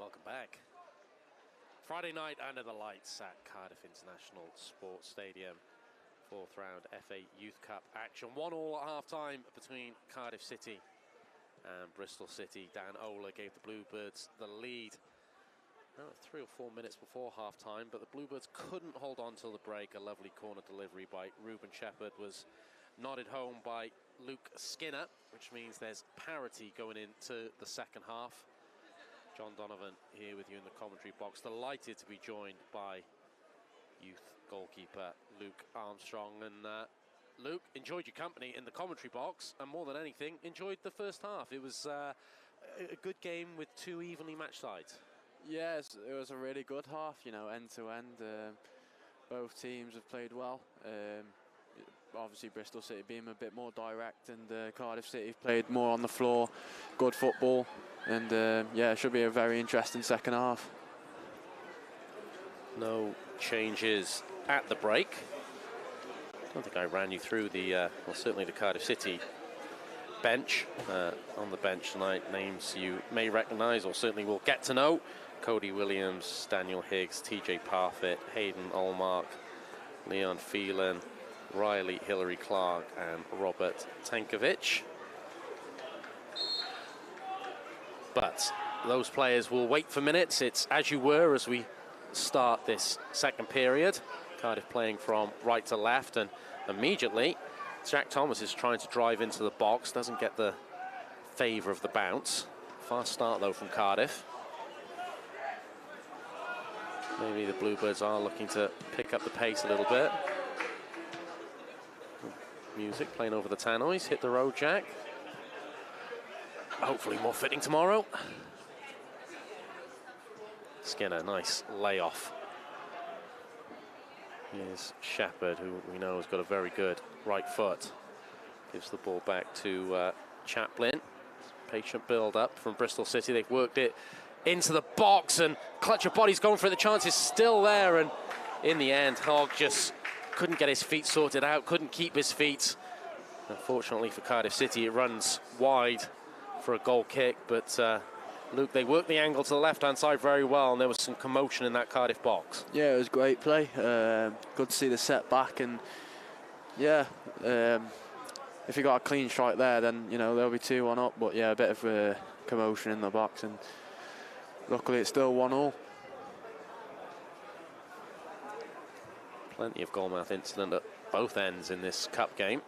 A: Welcome back. Friday night under the lights at Cardiff International Sports Stadium. Fourth round FA Youth Cup action. 1-1 at half-time between Cardiff City and Bristol City. Dan Ola gave the Bluebirds the lead 3 or 4 minutes before half-time, but the Bluebirds couldn't hold on till the break. A lovely corner delivery by Ruben Shepherd was nodded home by Luke Skinner, which means there's parity going into the second half. John Donovan here with you in the commentary box. Delighted to be joined by youth goalkeeper Luke Armstrong. And Luke, enjoyed your company in the commentary box, and more than anything, enjoyed the first half. It was a good game with two evenly matched sides.
B: Yes, it was a really good half, you know, end to end. Both teams have played well. Obviously Bristol City being a bit more direct, and Cardiff City played more on the floor, good football, and yeah, it should be a very interesting second half.
A: No changes at the break. I don't think I ran you through the, well, certainly the Cardiff City bench. On the bench tonight, names you may recognise or certainly will get to know: Cody Williams, Daniel Higgs, TJ Parfitt, Hayden Allmark, Leon Phelan, Riley Hillary Clark and Robert Tankovic. But those players will wait for minutes. It's as you were as we start this second period. Cardiff playing from right to left, and immediately Jack Thomas is trying to drive into the box, doesn't get the favour of the bounce. Fast start though from Cardiff. Maybe the Bluebirds are looking to pick up the pace a little bit. Music playing over the tannoys. Hit the road, Jack. Hopefully more fitting tomorrow. Skinner, nice layoff. Here's Shepherd, who we know has got a very good right foot. Gives the ball back to Chaplin. Patient build-up from Bristol City. They've worked it into the box, and clutch of bodies going for it. The chance is still there, and in the end, Hogg just couldn't get his feet sorted out, couldn't keep his feet. Unfortunately for Cardiff City, it runs wide for a goal kick, but Luke, they worked the angle to the left-hand side very well, and there was some commotion in that Cardiff box.
B: Yeah, it was great play. Good to see the set back, and yeah, if you got a clean strike there, then you know they'll be 2-1 up. But yeah, a bit of commotion in the box, and luckily it's still 1-1.
A: Plenty of goalmouth incident at both ends in this cup game.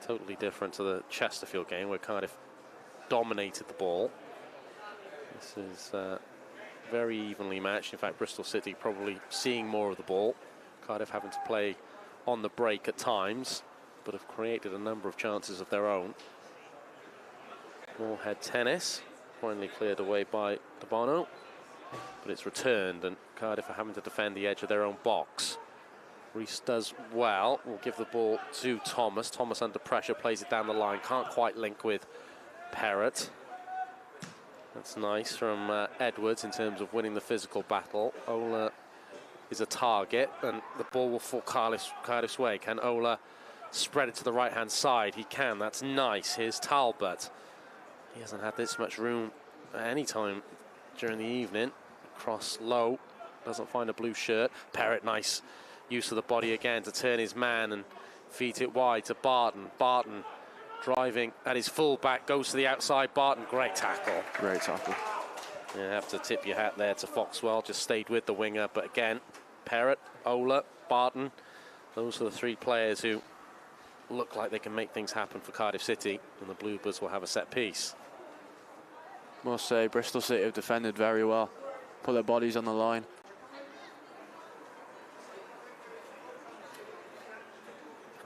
A: Totally different to the Chesterfield game, where Cardiff dominated the ball. This is very evenly matched. In fact, Bristol City probably seeing more of the ball. Cardiff having to play on the break at times, but have created a number of chances of their own. Ball head tennis, finally cleared away by De Bono, but it's returned, and Cardiff are having to defend the edge of their own box. Reese does well. We'll give the ball to Thomas. Thomas under pressure, plays it down the line. Can't quite link with Parrott. That's nice from Edwards in terms of winning the physical battle. Ola is a target, and the ball will fall Cardiff's way. Can Ola spread it to the right-hand side? He can. That's nice. Here's Talbot. He hasn't had this much room at any time during the evening. Cross low. Doesn't find a blue shirt. Parrott, nice use of the body again to turn his man and feed it wide to Barton. Barton driving at his full back, goes to the outside. Barton, great tackle.
B: Great tackle.
A: You have to tip your hat there to Foxwell, just stayed with the winger. But again, Parrott, Ola, Barton, those are the three players who look like they can make things happen for Cardiff City, and the Bluebirds will have a set piece.
B: Must say, Bristol City have defended very well. Put their bodies on the line.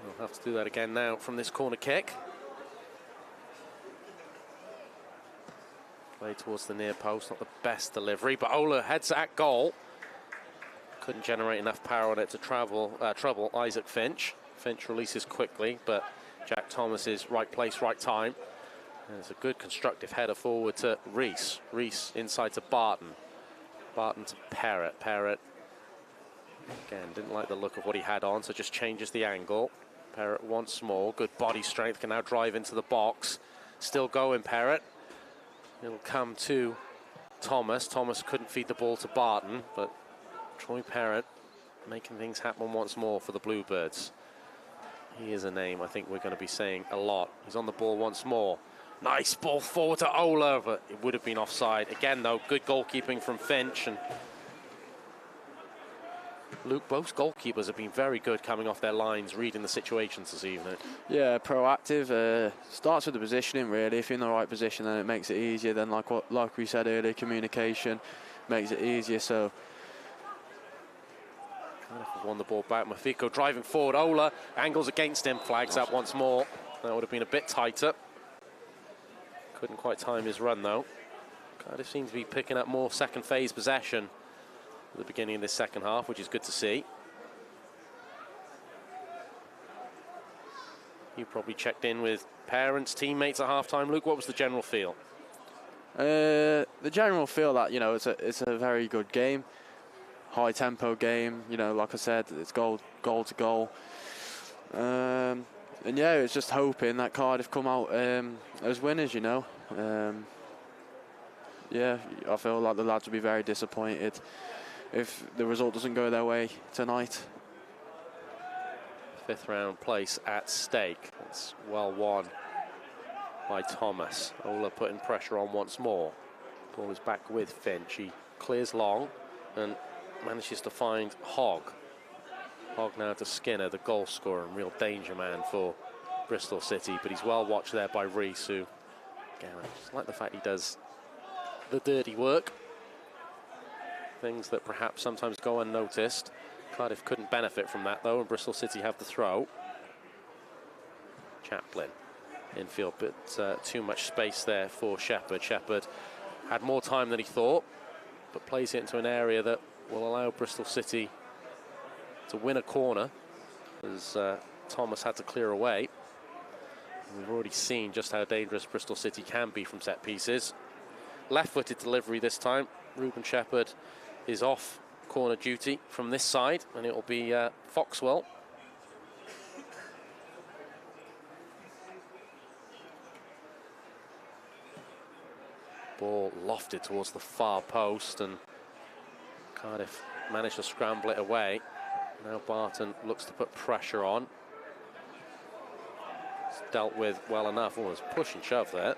A: We'll have to do that again now from this corner kick. Play towards the near post, not the best delivery, but Ola heads at goal. Couldn't generate enough power on it to trouble Isaac Finch. Finch releases quickly, but Jack Thomas is right place, right time. And it's a good constructive header forward to Reese. Reese inside to Barton. Barton to Parrott. Parrott, again, didn't like the look of what he had on, so just changes the angle. Parrott once more, good body strength, can now drive into the box. Still going, Parrott. It'll come to Thomas. Thomas couldn't feed the ball to Barton, but Troy Parrott making things happen once more for the Bluebirds. He is a name I think we're going to be saying a lot. He's on the ball once more. Nice ball forward to Ola, but it would have been offside. Again, though, good goalkeeping from Finch. And Luke, both goalkeepers have been very good coming off their lines, reading the situations this evening.
B: Yeah, proactive. Starts with the positioning, really. If you're in the right position, then it makes it easier. Then, like we said earlier, communication makes it easier. So,
A: Cardiff have won the ball back. Mafiko driving forward. Ola angles against him, flags up once more. That would have been a bit tighter. Couldn't quite time his run, though. Cardiff seems to be picking up more second phase possession at the beginning of this second half, which is good to see. You probably checked in with parents, teammates at halftime. Luke, what was the general feel?
B: The general feel that, you know, it's a very good game. High tempo game, you know, like I said, it's goal to goal. And yeah, it's just hoping that Cardiff come out as winners, you know. Yeah, I feel like the lads will be very disappointed if the result doesn't go their way tonight.
A: Fifth round place at stake. It's well won by Thomas. Ola putting pressure on once more. Ball is back with Finch. He clears long and manages to find Hogg. Hogg now to Skinner, the goal scorer and real danger man for Bristol City, but he's well watched there by Rees, who, again, I just like the fact he does the dirty work. Things that perhaps sometimes go unnoticed. Cardiff couldn't benefit from that, though, and Bristol City have the throw. Chaplin infield, but too much space there for Shepherd. Shepherd had more time than he thought, but plays it into an area that will allow Bristol City to win a corner, as Thomas had to clear away. And we've already seen just how dangerous Bristol City can be from set pieces. Left-footed delivery this time. Ruben Shepherd is off corner duty from this side, and it will be Foxwell. Ball lofted towards the far post, and Cardiff managed to scramble it away. Now Barton looks to put pressure on. It's dealt with well enough. Oh, there's push and shove there.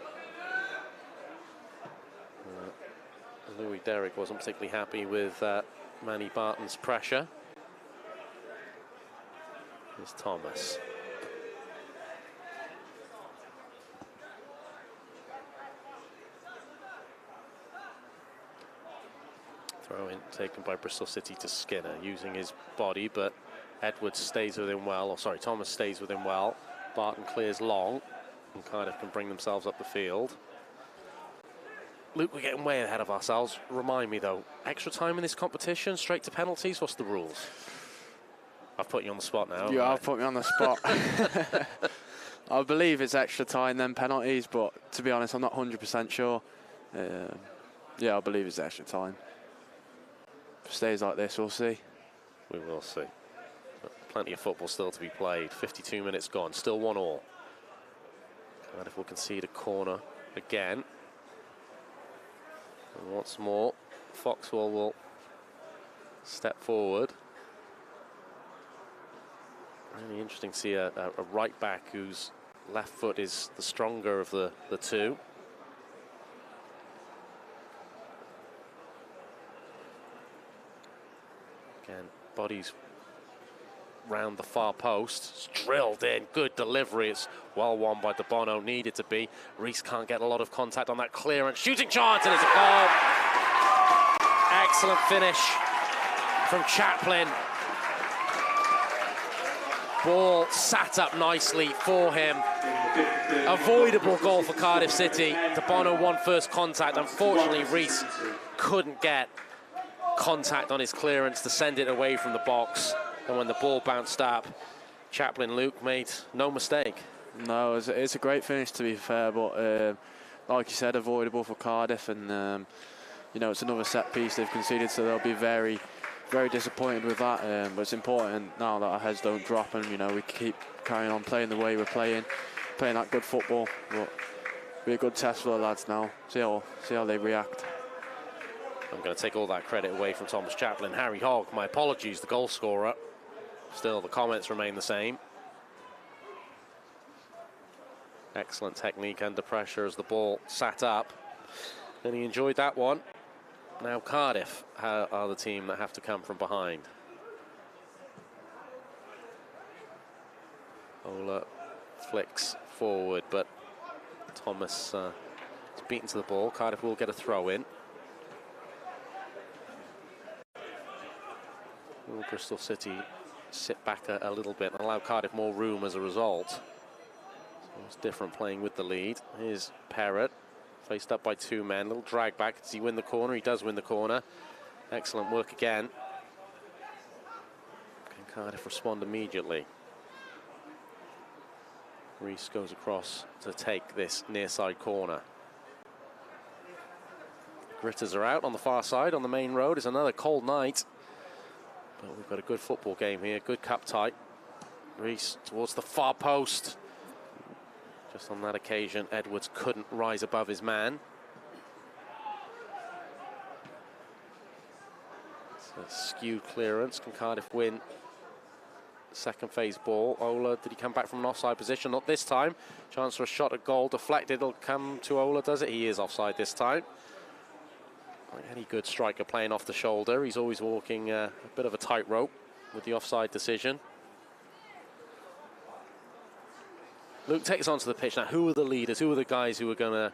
A: Louis Derrick wasn't particularly happy with Mannie Barton's pressure. Here's Thomas. Throw in taken by Bristol City to Skinner, using his body, but Edwards stays with him well, or sorry, Thomas stays with him well. Barton clears long, and Cardiff can bring themselves up the field. Luke, we're getting way ahead of ourselves. Remind me, though, extra time in this competition, straight to penalties, what's the rules? I've put you on the spot now.
B: You have put me on the spot. I believe it's extra time, then penalties, but to be honest, I'm not 100% sure. Yeah, I believe it's extra time. If it stays like this, we'll see.
A: We will see. But plenty of football still to be played. 52 minutes gone, still 1-1. Cardiff will concede a corner again. And once more, Foxwell will step forward. Really interesting to see a right back whose left foot is the stronger of the two. Again, bodies round the far post. It's drilled in, good delivery. It's well won by De Bono, needed to be. Rees can't get a lot of contact on that clearance. Shooting chance, and it's a goal. Excellent finish from Chaplin. Ball sat up nicely for him. Avoidable goal for Cardiff City. De Bono won first contact. Unfortunately, Rees couldn't get contact on his clearance to send it away from the box. And when the ball bounced up, Chaplin, Luke, made no mistake.
B: No, it's a great finish, to be fair, but like you said, avoidable for Cardiff, and you know, it's another set piece they've conceded, so they'll be very, very disappointed with that. But it's important now that our heads don't drop, and you know, we keep carrying on playing the way we're playing that good football. But be a good test for the lads now. See how they react.
A: I'm going to take all that credit away from Thomas Chaplin. Harry Hogg, my apologies, the goal scorer. Still, the comments remain the same. Excellent technique under pressure as the ball sat up. And he enjoyed that one. Now Cardiff are the team that have to come from behind. Ola flicks forward, but Thomas is beaten to the ball. Cardiff will get a throw in. Will Bristol City sit back a little bit and allow Cardiff more room as a result? So it's different playing with the lead. Here's Parrott, faced up by two men. Little drag back. Does he win the corner? He does win the corner. Excellent work again. Can Cardiff respond immediately? Reese goes across to take this near side corner. Gritters are out on the far side. On the main road is another cold night. But we've got a good football game here. Good cup tie. Reese towards the far post. Just on that occasion, Edwards couldn't rise above his man. It's a skewed clearance. Can Cardiff win? Second phase ball. Ola, did he come back from an offside position? Not this time. Chance for a shot at goal. Deflected. It'll come to Ola, does it? He is offside this time. Like any good striker playing off the shoulder, he's always walking a bit of a tightrope with the offside decision. Luke takes onto the pitch now. Who are the leaders? Who are the guys who are going to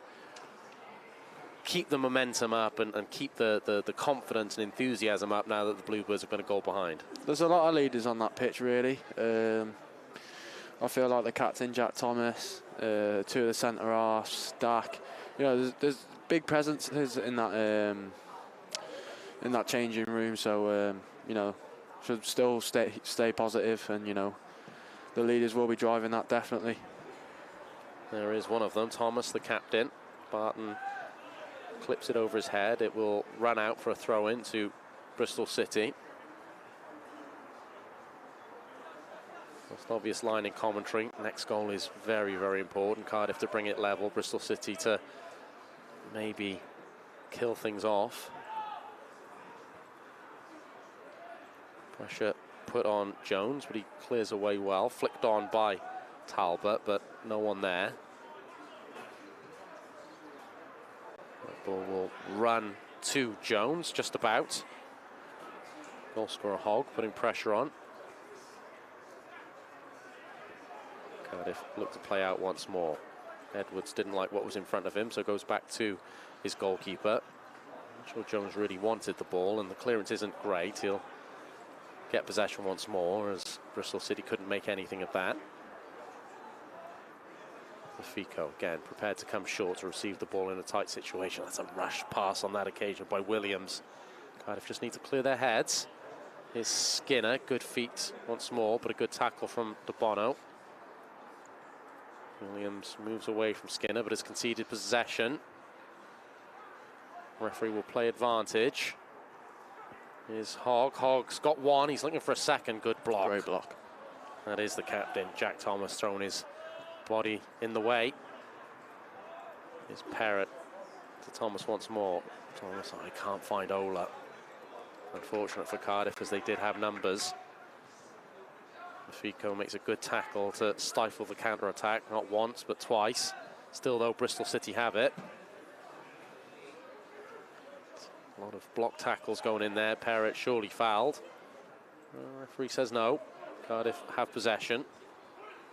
A: keep the momentum up and keep the confidence and enthusiasm up now that the Bluebirds have got a goal behind?
B: There's a lot of leaders on that pitch, really. I feel like the captain, Jack Thomas, two of the centre halves, Dak. You know, there's big presences in that changing room. So you know, should still stay positive, and you know, the leaders will be driving that definitely.
A: There is one of them, Thomas, the captain. Barton clips it over his head. It will run out for a throw-in to Bristol City. Most obvious line in commentary. Next goal is very, very important. Cardiff to bring it level. Bristol City to maybe kill things off. Pressure put on Jones, but he clears away well. Flicked on by Talbot, but no one there. That ball will run to Jones, just about. Goal scorer Hogg putting pressure on. Cardiff look to play out once more. Edwards didn't like what was in front of him, so goes back to his goalkeeper. I'm sure Jones really wanted the ball, and the clearance isn't great. He'll get possession once more, as Bristol City couldn't make anything of that. Fico again prepared to come short to receive the ball in a tight situation. That's a rushed pass on that occasion by Williams. Cardiff just need to clear their heads. Here's Skinner, good feet once more, but a good tackle from De Bono. Williams moves away from Skinner, but has conceded possession. Referee will play advantage. Here's Hogg. Hogg's got one. He's looking for a second. Good block.
B: Great block.
A: That is the captain, Jack Thomas, throwing his body in the way. Here's Parrott to Thomas once more. Thomas, I can't find Ola. Unfortunate for Cardiff, as they did have numbers. Fico makes a good tackle to stifle the counter-attack, not once but twice. Still though, Bristol City have it. A lot of block tackles going in there. Parrott surely fouled. Referee says no. Cardiff have possession.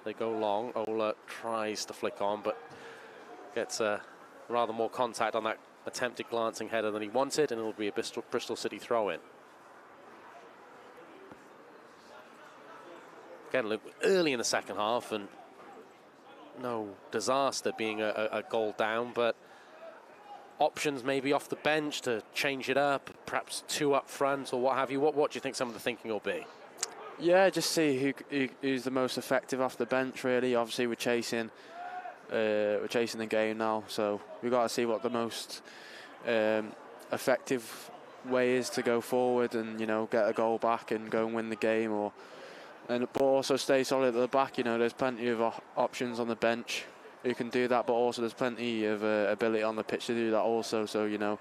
A: They go long. Ola tries to flick on, but gets rather more contact on that attempted glancing header than he wanted, and it'll be a Bristol City throw-in. Again, look, early in the second half, and no disaster being a goal down, but options maybe off the bench to change it up, perhaps two up front or what have you. What do you think some of the thinking will be?
B: Yeah, just see who's the most effective off the bench, really. Obviously, we're chasing the game now, so we've got to see what the most effective way is to go forward and, you know, get a goal back and go and win the game, but also stay solid at the back. You know, there's plenty of options on the bench. who can do that, but also there's plenty of ability on the pitch to do that also. So, you know,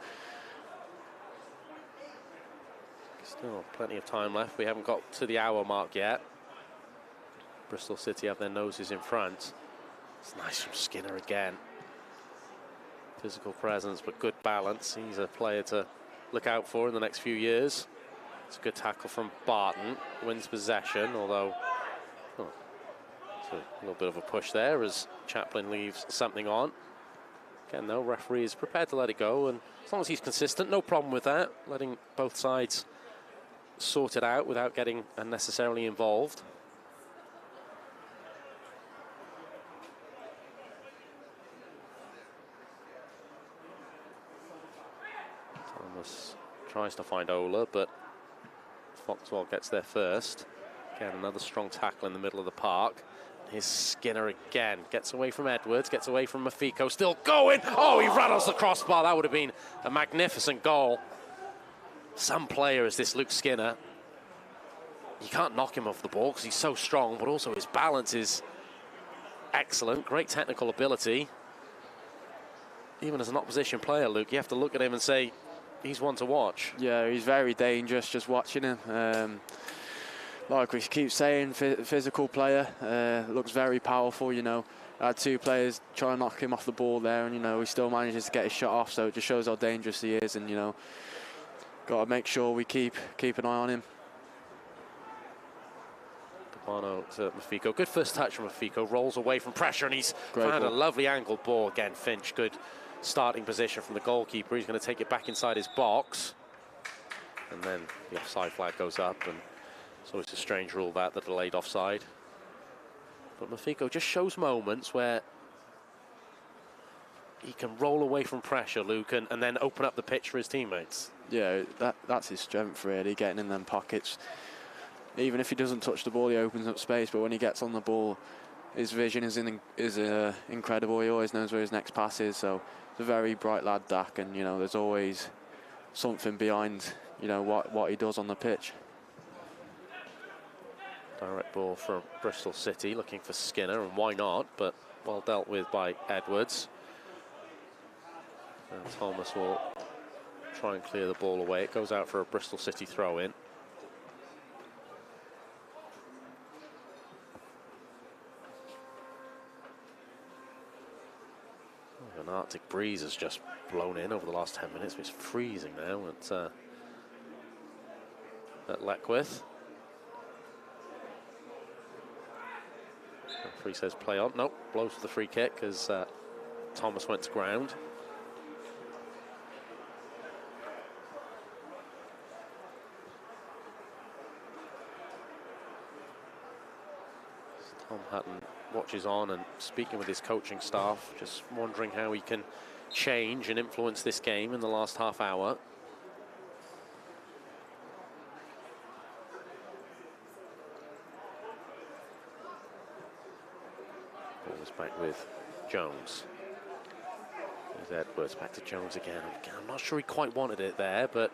A: still plenty of time left. We haven't got to the hour mark yet. Bristol City have their noses in front. It's nice from Skinner again. Physical presence, but good balance. He's a player to look out for in the next few years. It's a good tackle from Barton. Wins possession, although it's a little bit of a push there as Chaplin leaves something on. Again, though, referee is prepared to let it go, and as long as he's consistent, no problem with that. Letting both sides sort it out without getting unnecessarily involved. Thomas tries to find Ola, but Foxwell gets there first. Again, another strong tackle in the middle of the park. Here's Skinner again. Gets away from Edwards, gets away from Mafiko. Still going. Oh, he rattles the crossbar. That would have been a magnificent goal. Some player is this Luke Skinner. You can't knock him off the ball because he's so strong, but also his balance is excellent. Great technical ability. Even as an opposition player, Luke, you have to look at him and say, he's one to watch.
B: Yeah, he's very dangerous just watching him. Like we keep saying, physical player, looks very powerful, you know. Had two players trying to knock him off the ball there, and, you know, he still manages to get his shot off, so it just shows how dangerous he is, and, you know, got to make sure we keep an eye on him.
A: Capano to Mafiko. Good first touch from Mafiko. Rolls away from pressure, and he's found a lovely angled ball. Again, Finch, good starting position from the goalkeeper. He's going to take it back inside his box. And then the offside flag goes up, and so it's a strange rule that the delayed offside. But Mafiko just shows moments where he can roll away from pressure, Luke, and then open up the pitch for his teammates.
B: Yeah, that's his strength, really, getting in them pockets. Even if he doesn't touch the ball, he opens up space, but when he gets on the ball, his vision is incredible. He always knows where his next pass is, so he's a very bright lad, Dak, and, you know, there's always something behind, you know, what he does on the pitch.
A: Direct ball from Bristol City, looking for Skinner, and why not, but well dealt with by Edwards. And Thomas will try and clear the ball away. It goes out for a Bristol City throw-in. An Arctic breeze has just blown in over the last 10 minutes. It's freezing now at Leckwith. Referee says play on. Nope, blows for the free kick as Thomas went to ground. Tom Hutton watches on and speaking with his coaching staff, just wondering how he can change and influence this game in the last half hour. Ball was back with Jones. There's Edwards, back to Jones again. I'm not sure he quite wanted it there, but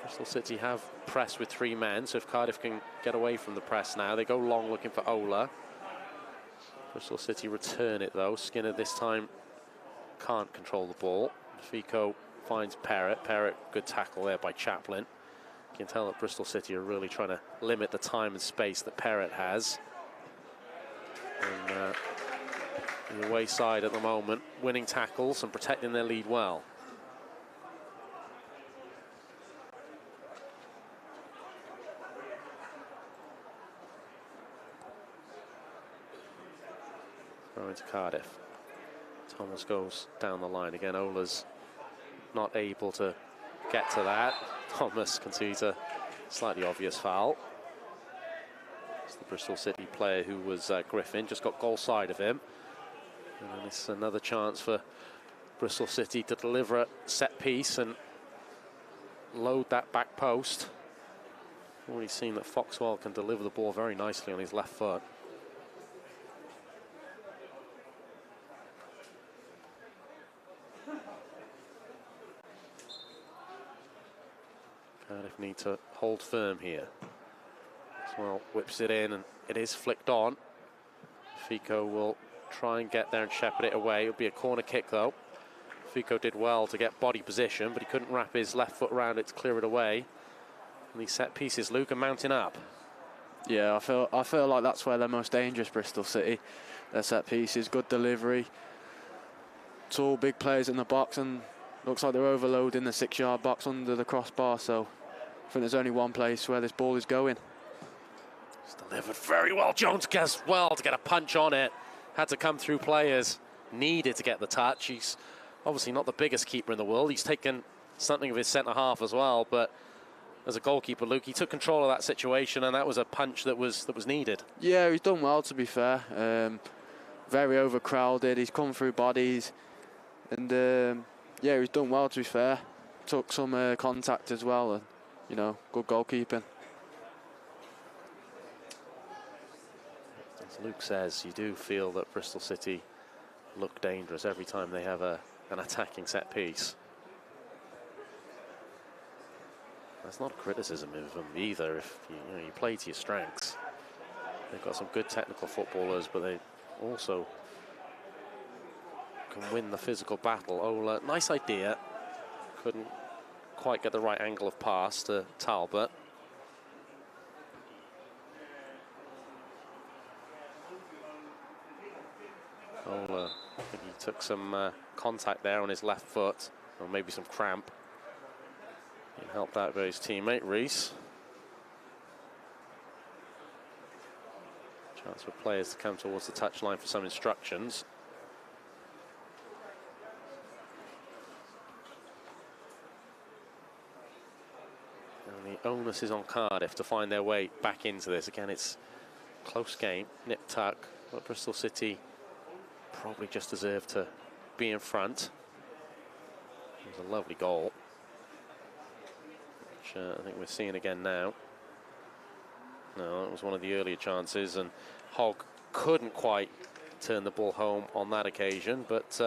A: Bristol City have pressed with three men, so if Cardiff can get away from the press now, they go long looking for Ola. Bristol City return it though. Skinner this time can't control the ball. Fico finds Parrott. Parrott, good tackle there by Chaplin. You can tell that Bristol City are really trying to limit the time and space that Parrott has. And the away side at the moment, winning tackles and protecting their lead well. Throw into Cardiff. Thomas goes down the line again. Ola's not able to get to that. Thomas concedes a slightly obvious foul. It's the Bristol City player who was Griffin, just got goal side of him. And then it's another chance for Bristol City to deliver a set piece and load that back post. Already seen that Foxwell can deliver the ball very nicely on his left foot. Cardiff need to hold firm here. Well, whips it in and it is flicked on. Fico will try and get there and shepherd it away. It'll be a corner kick, though. Fico did well to get body position, but he couldn't wrap his left foot around it to clear it away. And these set pieces, Luke, are mounting up.
B: Yeah, I feel like that's where they're most dangerous, Bristol City. Their set pieces, good delivery, tall, big players in the box, and looks like they're overloading the 6-yard box under the crossbar. So I think there's only one place where this ball is going.
A: It's delivered very well. Jones does well to get a punch on it. Had to come through players. Needed to get the touch. He's obviously not the biggest keeper in the world. He's taken something of his centre half as well, but as a goalkeeper, Luke, he took control of that situation, and that was a punch that was needed.
B: Yeah, he's done well, to be fair. Very overcrowded. He's come through bodies, and yeah, he's done well, to be fair. Took some contact as well, and good goalkeeping.
A: As Luke says, you do feel that Bristol City look dangerous every time they have an attacking set piece. That's not a criticism of them either. If you play to your strengths, they've got some good technical footballers, but they also can win the physical battle. Ola, nice idea. Couldn't quite get the right angle of pass to Talbot. Ola, I think he took some contact there on his left foot, or maybe some cramp. He helped out by his teammate, Reese. Chance for players to come towards the touchline for some instructions. And the onus is on Cardiff to find their way back into this. Again, it's a close game, nip-tuck, but Bristol City probably just deserve to be in front. It was a lovely goal, which I think we're seeing again now. No, that was one of the earlier chances, and Hogg couldn't quite turn the ball home on that occasion, but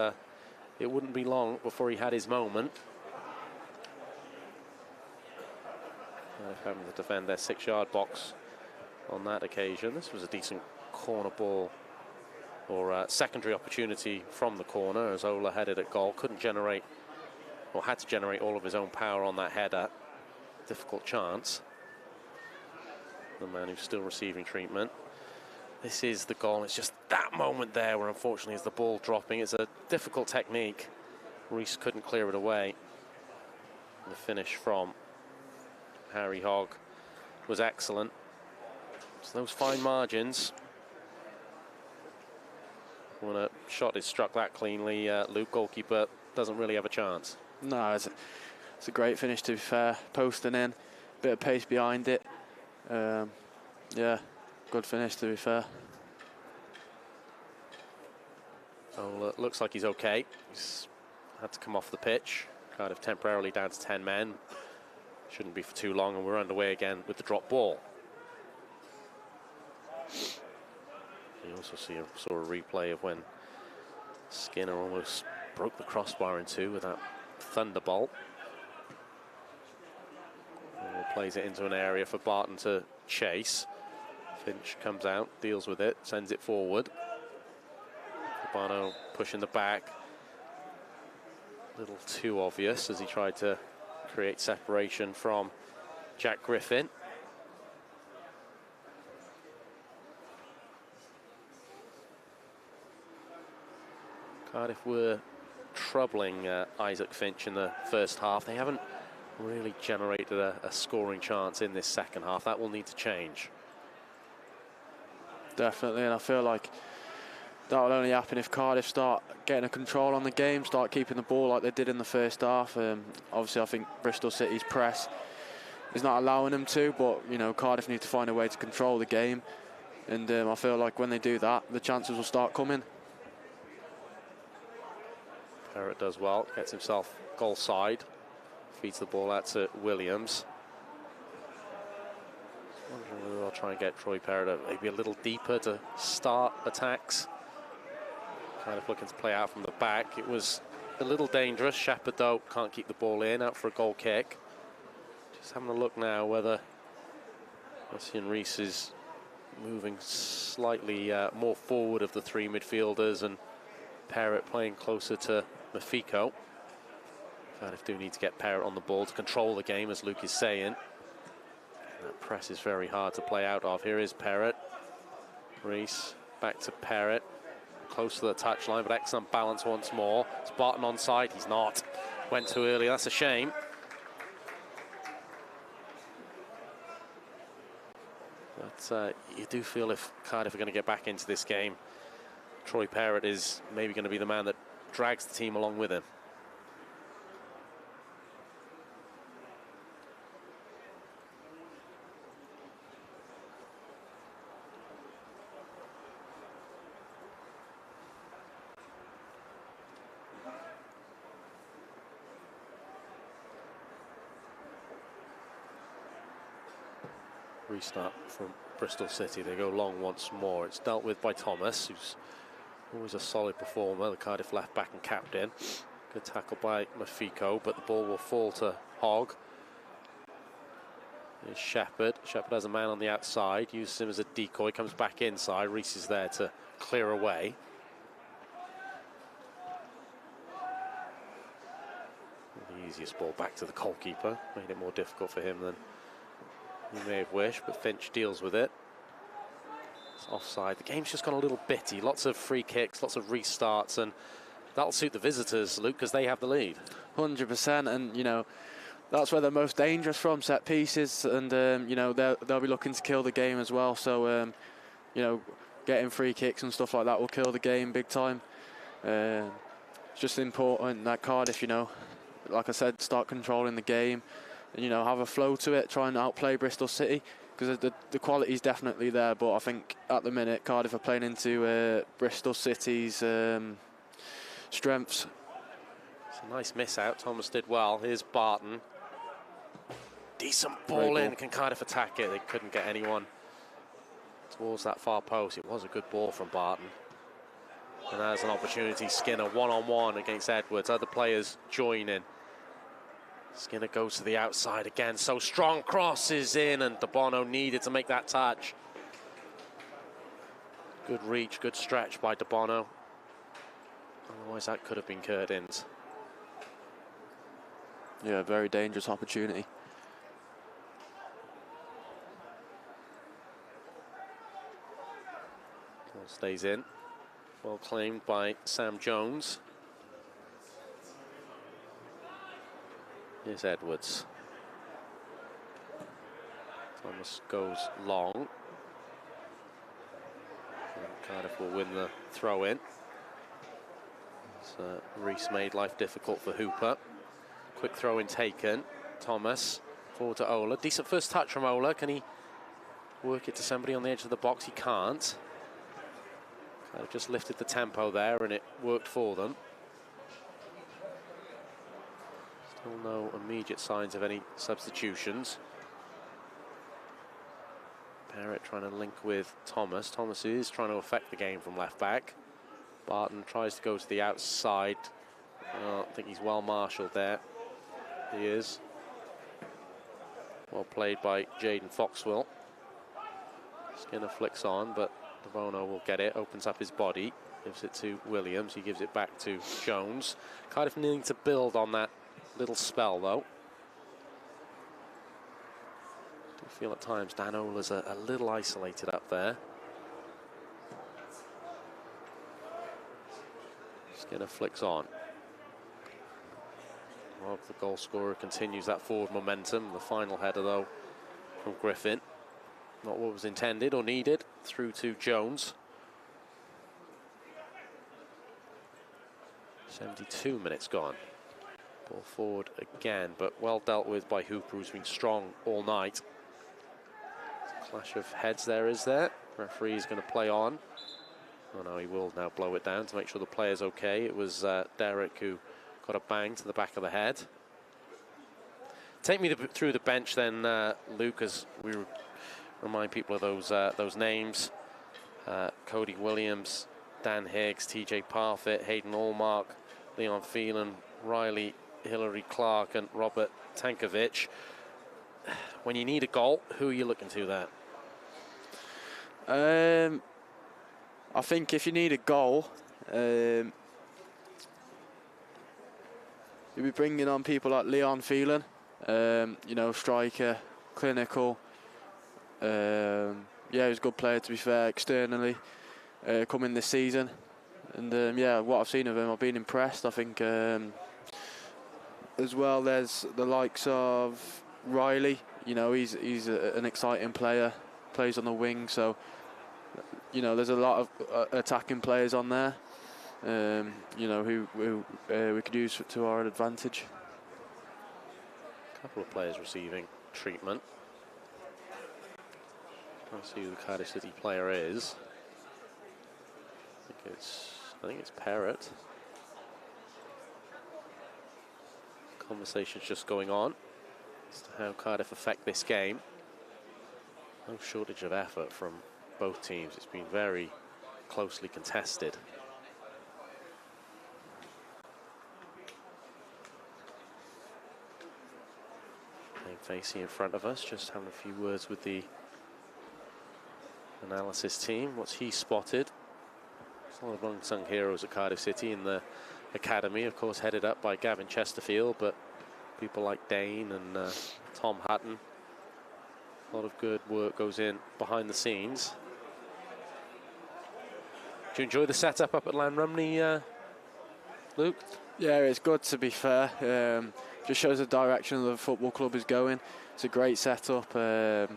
A: it wouldn't be long before he had his moment. Having to defend their 6-yard box on that occasion. This was a decent corner ball, or secondary opportunity from the corner, as Ola headed at goal. Couldn't generate, or had to generate all of his own power on that header. Difficult chance. The man who's still receiving treatment. This is the goal. It's just that moment there where, unfortunately, is the ball dropping. It's a difficult technique. Reese couldn't clear it away. The finish from Harry Hogg was excellent. So those fine margins. When a shot is struck that cleanly, Luke, goalkeeper, doesn't really have a chance.
B: No, it's a great finish, to be fair. Posting in, bit of pace behind it. Yeah, good finish, to be fair.
A: Well, looks like he's okay. He's had to come off the pitch. Cardiff temporarily down to 10 men. Shouldn't be for too long, and we're underway again with the drop ball. You also saw a replay of when Skinner almost broke the crossbar in two with that thunderbolt. Plays it into an area for Barton to chase. Finch comes out, deals with it, sends it forward. Urbano pushing the back. A little too obvious as he tried to create separation from Jack Griffin. Cardiff were troubling Isaac Finch in the first half. They haven't really generated a scoring chance in this second half. That will need to change.
B: Definitely, and I feel like that will only happen if Cardiff start getting a control on the game, start keeping the ball like they did in the first half. Obviously, I think Bristol City's press is not allowing them to, but Cardiff need to find a way to control the game, and I feel like when they do that, the chances will start coming.
A: Parrott does well, gets himself goal side, feeds the ball out to Williams. Wondering whether they'll try and get Troy Parrott maybe a little deeper to start attacks. Kind of looking to play out from the back. It was a little dangerous. Shepherd, though, can't keep the ball in, out for a goal kick. Just having a look now whether Ossian Reese is moving slightly more forward of the three midfielders, and Parrott playing closer to Mafiko. Cardiff do need to get Parrott on the ball to control the game, as Luke is saying. That press is very hard to play out of. Here is Parrott. Reese back to Parrott. Close to the touchline, but excellent balance once more. It's Barton onside. He's not. Went too early. That's a shame. But you do feel if Cardiff are going to get back into this game, Troy Parrott is maybe going to be the man that drags the team along with him. Restart from Bristol City. They go long once more. It's dealt with by Thomas, who's always a solid performer, the Cardiff left back and captain. Good tackle by Mafiko, but the ball will fall to Hogg. Here's Shepherd. Shepherd has a man on the outside, uses him as a decoy, comes back inside. Reese is there to clear away. The easiest ball back to the goalkeeper. Made it more difficult for him than he may have wished, but Finch deals with it. It's offside. The game's just gone a little bitty. Lots of free kicks, lots of restarts, and that'll suit the visitors, Luke, because they have the lead.
B: 100%, and you know that's where they're most dangerous from, set pieces, and you know they'll be looking to kill the game as well. So you know, getting free kicks and stuff like that will kill the game big time. It's just important that Cardiff, you know, like I said, start controlling the game. And, you know, have a flow to it, try and outplay Bristol City, because the quality is definitely there. But I think at the minute Cardiff are playing into Bristol City's strengths.
A: It's a nice miss out. Thomas did well. Here's Barton. Decent ball in. Can Cardiff attack it? They couldn't get anyone towards that far post. It was a good ball from Barton. And there's an opportunity. Skinner one-on-one against Edwards. Other players join in. Skinner goes to the outside again. So strong, cross is in, and De Bono needed to make that touch. Good reach, good stretch by De Bono. Otherwise, that could have been Curtin's.
B: Yeah, very dangerous opportunity.
A: Ball stays in. Well claimed by Sam Jones. Here's Edwards. Thomas goes long. And Cardiff will win the throw-in. Reese made life difficult for Hooper. Quick throw-in taken. Thomas forward to Ola. Decent first touch from Ola. Can he work it to somebody on the edge of the box? He can't. Cardiff just lifted the tempo there, and it worked for them. Still no immediate signs of any substitutions. Parrott trying to link with Thomas. Thomas is trying to affect the game from left back. Barton tries to go to the outside. I think he's well marshalled there. He is. Well played by Jaden Foxwell. Skinner flicks on, but De Bono will get it. Opens up his body. Gives it to Williams. He gives it back to Jones. Cardiff needing to build on that little spell, though. I feel at times Dan Ola's a little isolated up there. Skinner flicks on. Rob, the goal scorer, continues that forward momentum. The final header, though, from Griffin. Not what was intended or needed. Through to Jones. 72 minutes gone. Ball forward again, but well dealt with by Hooper, who's been strong all night. Clash of heads there, is there? Referee is going to play on. Oh no, he will now blow it down to make sure the player's okay. It was Derek who got a bang to the back of the head. Take me through the bench then, Luke, as we remind people of those names. Cody Williams, Dan Higgs, TJ Parfitt, Hayden Allmark, Leon Phelan, Riley, Hillary Clark and Robert Tankovic. When you need a goal, who are you looking to there?
B: I think if you need a goal, you'll be bringing on people like Leon Phelan, you know, striker, clinical. Yeah, he's a good player, to be fair, externally, coming this season. And yeah, what I've seen of him, I've been impressed. I think as well, there's the likes of Riley. You know, he's an exciting player, plays on the wing. So, you know, there's a lot of attacking players on there. You know, who we could use to our advantage.
A: A couple of players receiving treatment. Can't see who the Cardiff City player is. I think it's Parrott. Conversation's just going on as to how Cardiff affect this game. No shortage of effort from both teams. It's been very closely contested. Facey in front of us, just having a few words with the analysis team. What's he spotted? There's a lot of unsung heroes at Cardiff City in the academy, of course, headed up by Gavin Chesterfield, but people like Dane and Tom Hutton. A lot of good work goes in behind the scenes. Do you enjoy the setup up at Llanrumney, Luke?
B: Yeah, it's good, to be fair. Just shows the direction the football club is going. It's a great setup. There's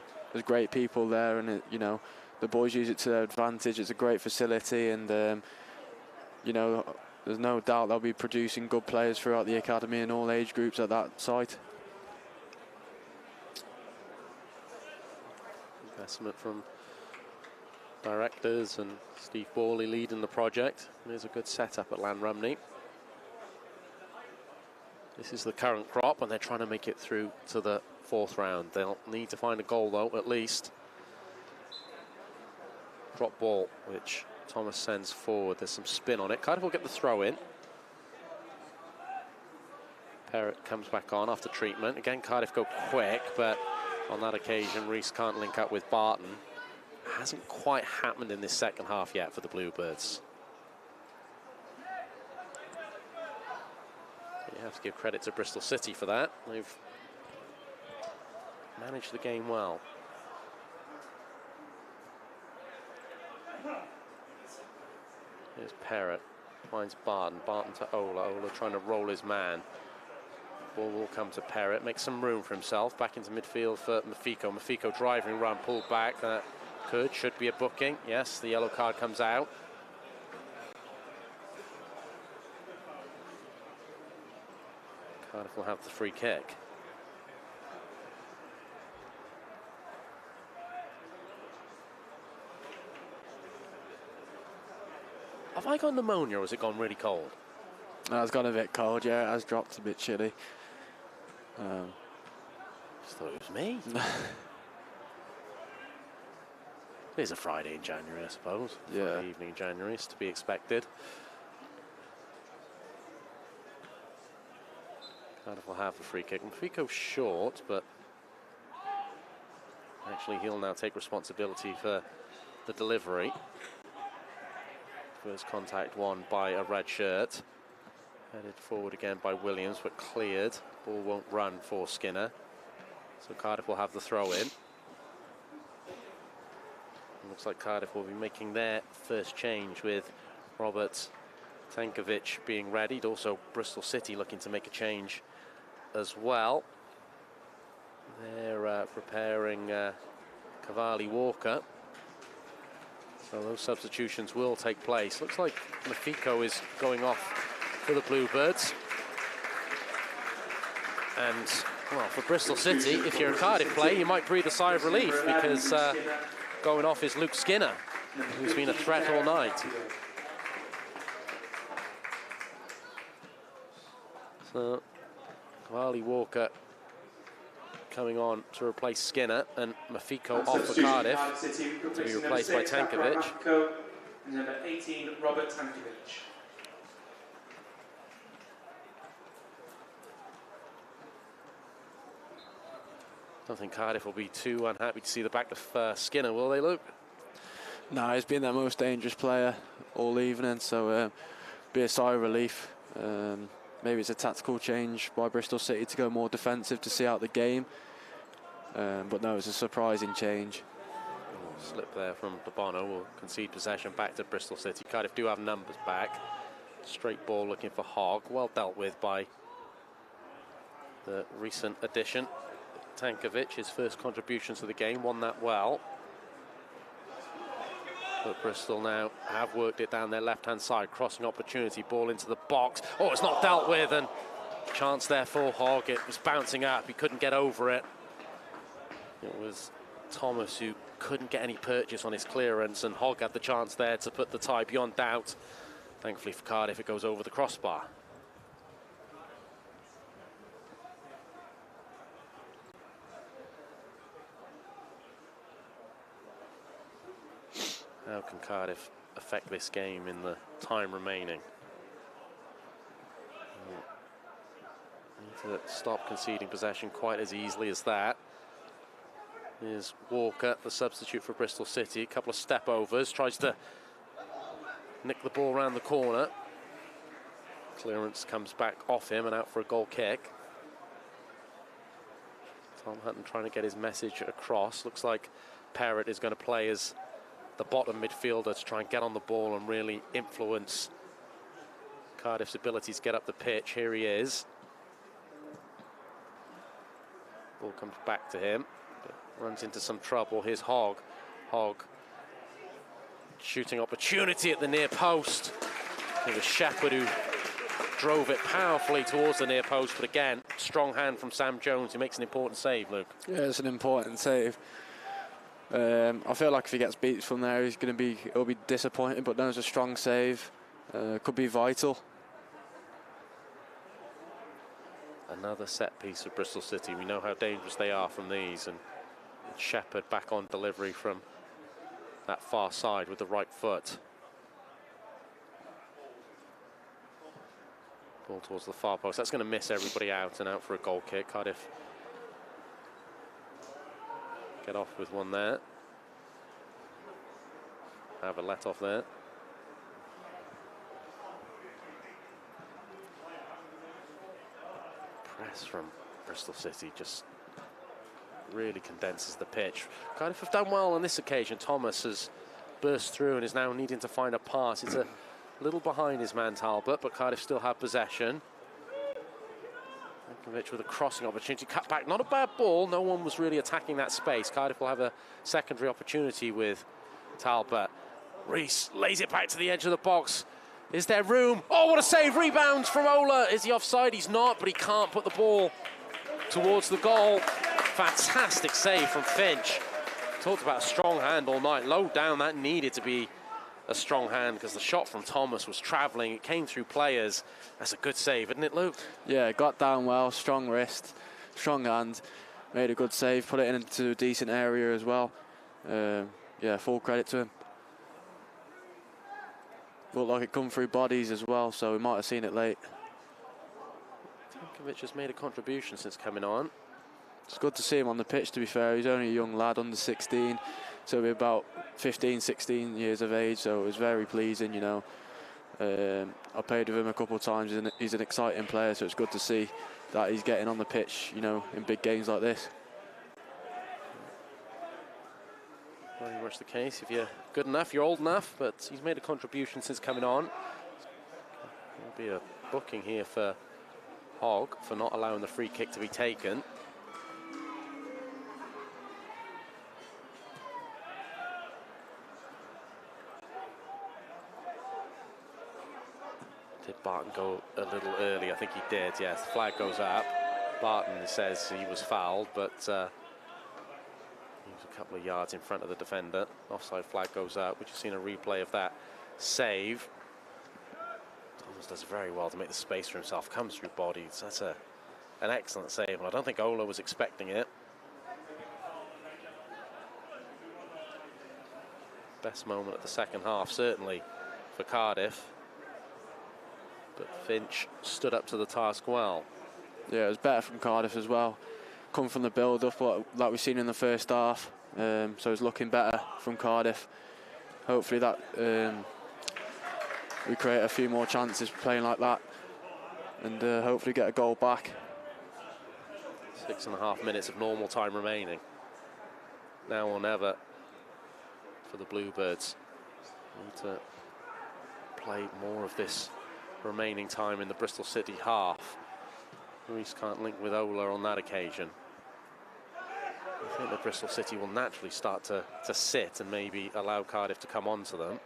B: great people there, and you know, the boys use it to their advantage. It's a great facility, and you know, there's no doubt they'll be producing good players throughout the academy and all age groups at that site.
A: Investment from directors and Steve Borley leading the project. There's a good setup at Llanrumney. This is the current crop, and they're trying to make it through to the fourth round. They'll need to find a goal, though, at least. Drop ball, which Thomas sends forward. There's some spin on it. Cardiff will get the throw in. Parrott comes back on after treatment. Again, Cardiff go quick, but on that occasion, Reese can't link up with Barton. Hasn't quite happened in this second half yet for the Bluebirds. You have to give credit to Bristol City for that. They've managed the game well. Here's Parrott, finds Barton. Barton to Ola. Ola trying to roll his man. Ball will come to Parrott, makes some room for himself. Back into midfield for Mafiko. Mafiko driving run, pulled back. Should be a booking. Yes, the yellow card comes out. Cardiff will have the free kick. Have I got pneumonia or has it gone really cold?
B: No, it's gone a bit cold, yeah. It has dropped a bit chilly.
A: Just thought it was me. It is a Friday in January, I suppose.
B: Yeah.
A: Friday evening in January is to be expected. Cardiff will have the free kick. Mafiko's short, but actually he'll now take responsibility for the delivery. First contact won by a red shirt. Headed forward again by Williams, but cleared. Ball won't run for Skinner. So Cardiff will have the throw in. Looks like Cardiff will be making their first change with Robert Tankovic being readied. Also Bristol City looking to make a change as well. They're preparing Cavalli Walker. So those substitutions will take place. Looks like Mafiko is going off for the Bluebirds. And, well, for Bristol City, if you're a Cardiff player, you might breathe a sigh of relief because going off is Luke Skinner, who's been a threat all night. So, Cavalli Walker coming on to replace Skinner, and Mafiko off for Cardiff to be replaced by Tankovic.
C: Number 18, Robert Tankovic.
A: I don't think Cardiff will be too unhappy to see the back of Skinner, will they, Luke?
B: No, he's been their most dangerous player all evening, so be a sigh of relief. Maybe it's a tactical change by Bristol City to go more defensive to see out the game. But no, it's a surprising change.
A: Slip there from Bono will concede possession back to Bristol City. Cardiff do have numbers back. Straight ball looking for Hogg. Well dealt with by the recent addition. Tankovic, his first contribution to the game, won that well. But Bristol now have worked it down their left-hand side. Crossing opportunity, ball into the box. Oh, it's not dealt with, and chance there for Hogg. It was bouncing up, he couldn't get over it. It was Thomas who couldn't get any purchase on his clearance, and Hogg had the chance there to put the tie beyond doubt. Thankfully for Cardiff, it goes over the crossbar. How can Cardiff affect this game in the time remaining? Need to stop conceding possession quite as easily as that. Here's Walker, the substitute for Bristol City. A couple of step overs, tries to nick the ball around the corner. Clearance comes back off him and out for a goal kick. Tom Hutton trying to get his message across. Looks like Parrott is going to play as the bottom midfielder to try and get on the ball and really influence Cardiff's ability to get up the pitch. Here he is. Ball comes back to him. Runs into some trouble. Here's Hogg. Hogg shooting opportunity at the near post. It was Shepherd who drove it powerfully towards the near post, but again, strong hand from Sam Jones who makes an important save, Luke.
B: Yeah, it's an important save. I feel like if he gets beat from there, he'll be disappointed, but no, it's a strong save. Could be vital.
A: Another set piece for Bristol City. We know how dangerous they are from these, and Shepherd back on delivery from that far side with the right foot. Ball towards the far post. That's going to miss everybody out and out for a goal kick. Cardiff get off with one there. Have a let off there. Press from Bristol City just really condenses the pitch. Cardiff have done well on this occasion. Thomas has burst through and is now needing to find a pass. It's a little behind his man Talbot, but Cardiff still have possession. With a crossing opportunity, cut back, not a bad ball. No one was really attacking that space. Cardiff will have a secondary opportunity with Talbot. Reese lays it back to the edge of the box. Is there room? Oh, what a save! Rebound from Ola. Is he offside? He's not, but he can't put the ball towards the goal. Fantastic save from Finch. Talked about a strong hand all night. Low down, that needed to be a strong hand because the shot from Thomas was travelling. It came through players. That's a good save, isn't it, Luke?
B: Yeah, got down well, strong wrist, strong hand, made a good save, put it into a decent area as well. Yeah, full credit to him. Looked like it come through bodies as well, so we might have seen it late.
A: Tankovic has made a contribution since coming on.
B: It's good to see him on the pitch, to be fair. He's only a young lad, under 16, so he'll be about 15, 16 years of age, so it was very pleasing, you know. I played with him a couple of times, and he's an exciting player, so it's good to see that he's getting on the pitch, you know, in big games like this.
A: Very much the case. If you're good enough, you're old enough, but he's made a contribution since coming on. There'll be a booking here for Hogg for not allowing the free kick to be taken. Did Barton go a little early? I think he did, yes. The flag goes up. Barton says he was fouled, but he was a couple of yards in front of the defender. Offside flag goes up. We've just seen a replay of that save. Thomas does very well to make the space for himself. Comes through bodies. That's an excellent save, and I don't think Ola was expecting it. Best moment of the second half, certainly, for Cardiff. But Finch stood up to the task well.
B: Yeah, it was better from Cardiff as well. Come from the build-up, like we've seen in the first half. So it's looking better from Cardiff. hopefully that we create a few more chances playing like that, and hopefully get a goal back.
A: 6.5 minutes of normal time remaining. Now or never for the Bluebirds. Need to play more of this remaining time in the Bristol City half. Reese can't link with Ola on that occasion. I think that Bristol City will naturally start to sit and maybe allow Cardiff to come onto them.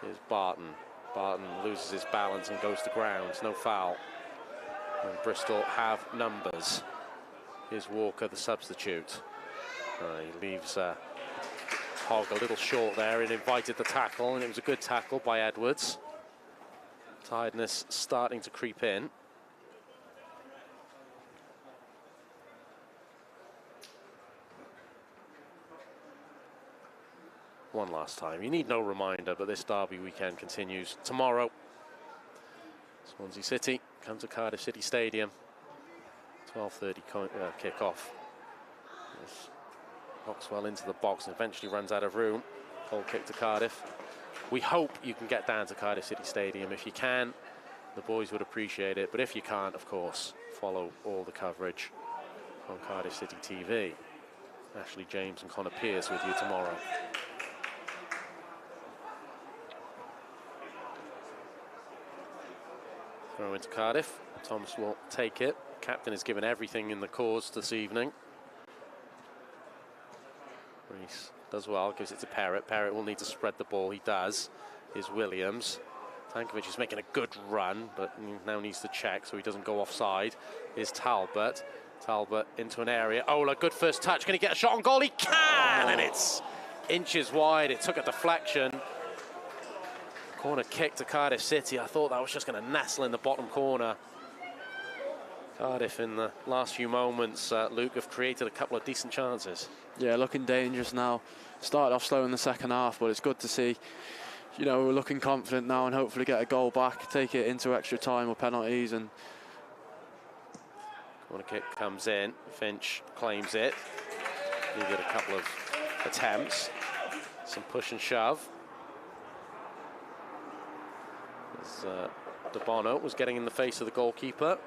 A: Here's Barton. Barton loses his balance and goes to ground. No foul. And Bristol have numbers. Here's Walker, the substitute. He leaves Hogg a little short there and invited the tackle, and it was a good tackle by Edwards. Tiredness starting to creep in. One last time. You need no reminder, but this derby weekend continues tomorrow. Swansea City come to Cardiff City Stadium. 12:30 kick-off. Yes. Oxwell into the box and eventually runs out of room. Goal kick to Cardiff. We hope you can get down to Cardiff City Stadium. If you can, the boys would appreciate it. But if you can't, of course, follow all the coverage on Cardiff City TV. Ashley James and Connor Pearce with you tomorrow. Throw into Cardiff. Thomas will take it. Captain has given everything in the cause this evening. Reese does well, gives it to Parrott. Parrott will need to spread the ball. He does. Here's Williams. Tankovic is making a good run, but now needs to check so he doesn't go offside. Here's Talbot. Talbot into an area. Ola, good first touch. Can he get a shot on goal? He can! And it's inches wide. It took a deflection. Corner kick to Cardiff City. I thought that was just going to nestle in the bottom corner. Cardiff in the last few moments, Luke, have created a couple of decent chances.
B: Yeah, looking dangerous now. Started off slow in the second half, but it's good to see, you know, we're looking confident now and hopefully get a goal back, take it into extra time or penalties. And
A: corner kick comes in. Finch claims it. Needed a couple of attempts. Some push and shove. As De Bono was getting in the face of the goalkeeper.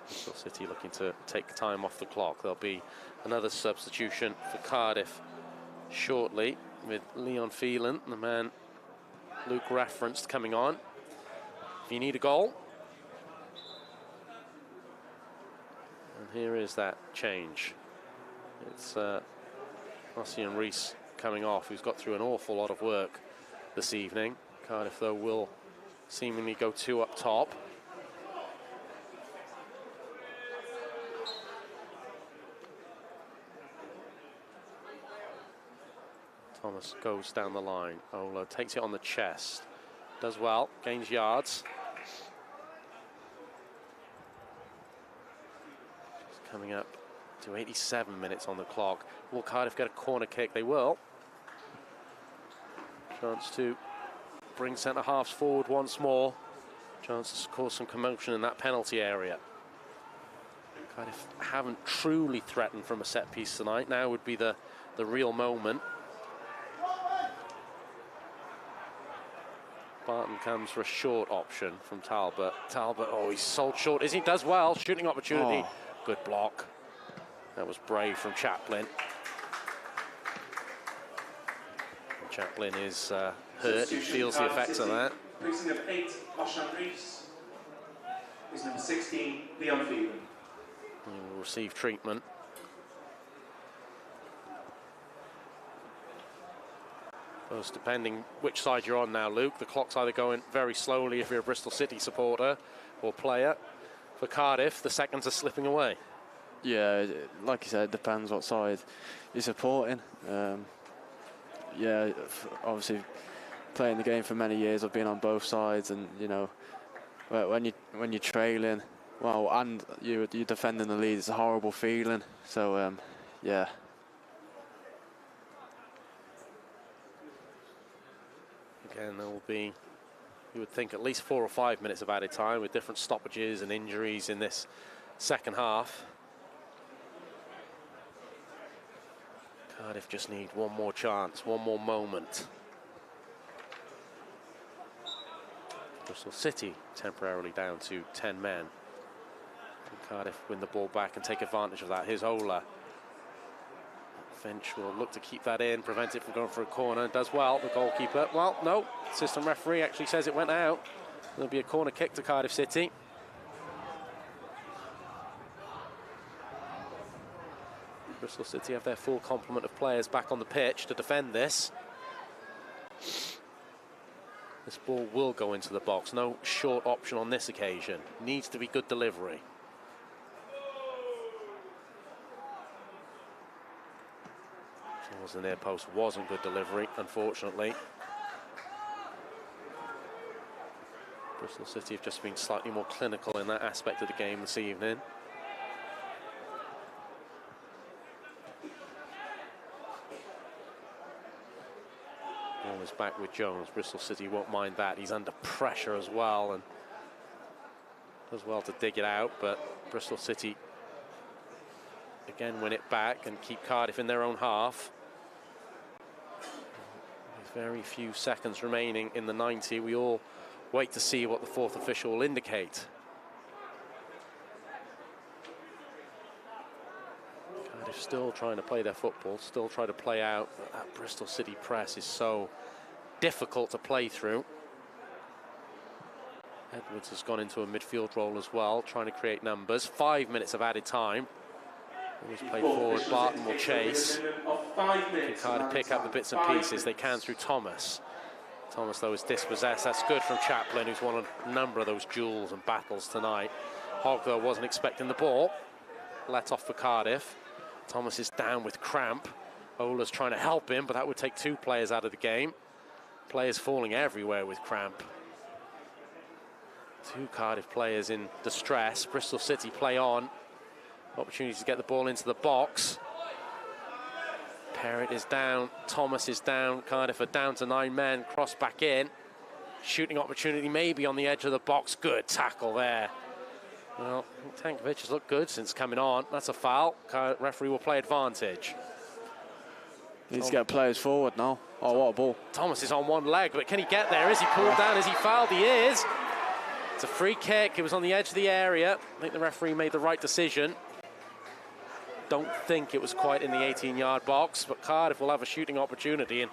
A: Bristol City looking to take time off the clock. There'll be another substitution for Cardiff shortly with Leon Phelan, the man Luke referenced, coming on. If you need a goal. And here is that change. It's Ossian Reese coming off, who's got through an awful lot of work this evening. Cardiff, though, will seemingly go two up top. Thomas goes down the line. Ola takes it on the chest. Does well, gains yards. Just coming up to 87 minutes on the clock. Will Cardiff get a corner kick? They will. Chance to bring centre-halves forward once more. Chance to cause some commotion in that penalty area. Cardiff haven't truly threatened from a set piece tonight. Now would be the real moment. Barton comes for a short option from Talbot. Talbot, oh, he's sold short. Is he? Does well. Shooting opportunity. Oh. Good block. That was brave from Chaplin. Chaplin is hurt. He feels the effects of that.
C: Precinct number 8, Ossian Reese. Is number 16, Leon Phelan.
A: He will receive treatment. Well, depending which side you're on now, Luke, the clock's either going very slowly if you're a Bristol City supporter or player. For Cardiff, the seconds are slipping away.
B: yeah, like you said, it depends what side you're supporting. Yeah, obviously playing the game for many years, I've been on both sides, and you know, when you're trailing, well, and you're defending the lead, it's a horrible feeling. So yeah.
A: Again, there will be You would think at least 4 or 5 minutes of added time with different stoppages and injuries in this second half. Cardiff just need one more chance, one more moment. Bristol City temporarily down to 10 men. And Cardiff win the ball back and take advantage of that. Here's Ola. Finch will look to keep that in, prevent it from going for a corner. Does well, the goalkeeper. Well, no, assistant referee actually says it went out. There'll be a corner kick to Cardiff City. Bristol City have their full complement of players back on the pitch to defend this. This ball will go into the box. No short option on this occasion. Needs to be good delivery. Towards the near post wasn't good delivery, unfortunately. Bristol City have just been slightly more clinical in that aspect of the game this evening. Ball is back with Jones. Bristol City won't mind that. He's under pressure as well and does well to dig it out, but Bristol City again win it back and keep Cardiff in their own half. With very few seconds remaining in the 90, we all wait to see what the fourth official will indicate. Cardiff still trying to play their football, still trying to play out. But that Bristol City press is so difficult to play through. Edwards has gone into a midfield role as well, trying to create numbers. 5 minutes of added time. He's played forward, Barton will chase. Can Cardiff pick up the bits and pieces they can through Thomas. Thomas, though, is dispossessed. That's good from Chaplin, who's won a number of those duels and battles tonight. Hogg, though, wasn't expecting the ball. Let off for Cardiff. Thomas is down with cramp. Ola's trying to help him, but that would take 2 players out of the game. Players falling everywhere with cramp. 2 Cardiff players in distress. Bristol City play on. Opportunity to get the ball into the box. Parrott is down, Thomas is down, Cardiff are down to 9 men, cross back in. Shooting opportunity maybe on the edge of the box. Good tackle there. Well, Tankovic has looked good since coming on. That's a foul. Referee will play advantage.
B: Needs to get players forward now. Oh, what a ball.
A: Thomas is on one leg, but can he get there? Is he pulled down? Is he fouled? He is. It's a free kick. It was on the edge of the area. I think the referee made the right decision. Don't think it was quite in the 18-yard box, but Cardiff will have a shooting opportunity, and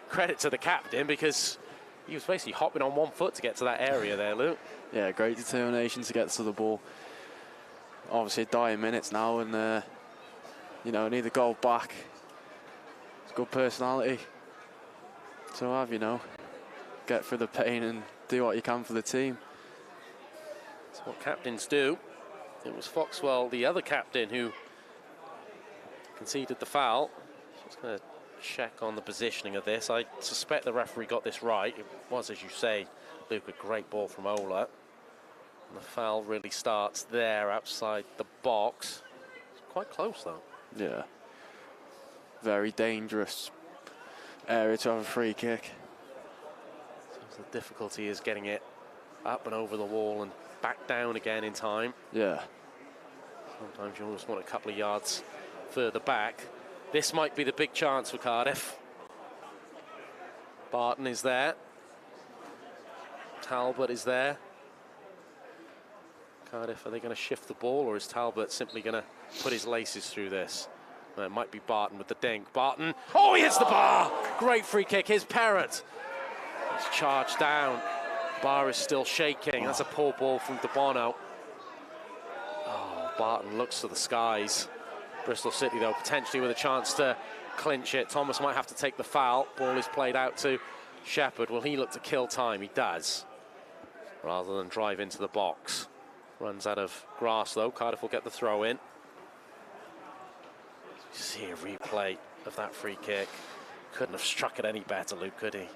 A: credit to the captain because he was basically hopping on one foot to get to that area there, Luke.
B: Yeah, great determination to get to the ball. Obviously dying minutes now, and you know, need the goal back. It's good personality to have, you know, get through the pain and do what you can for the team.
A: That's what captains do. It was Foxwell, the other captain, who conceded the foul. Just going to check on the positioning of this. I suspect the referee got this right. It was, as you say, Luke, a great ball from Ola. And the foul really starts there outside the box. It's quite close, though.
B: Yeah. Very dangerous area to have a free kick.
A: So the difficulty is getting it up and over the wall and back down again in time.
B: Yeah.
A: Sometimes you almost want a couple of yards further back. This might be the big chance for Cardiff. Barton is there. Talbot is there. Cardiff, are they going to shift the ball, or is Talbot simply going to put his laces through this? It might be Barton with the dink. Barton, oh, he hits the bar! Great free kick, here's Parrott. It's charged down. Bar is still shaking. That's a poor ball from De Bono. Oh, Barton looks to the skies. Bristol City, though, potentially with a chance to clinch it. Thomas might have to take the foul. Ball is played out to Shepherd. Will he look to kill time? He does, rather than drive into the box. Runs out of grass, though. Cardiff will get the throw in. See a replay of that free kick. Couldn't have struck it any better, Luke, could he?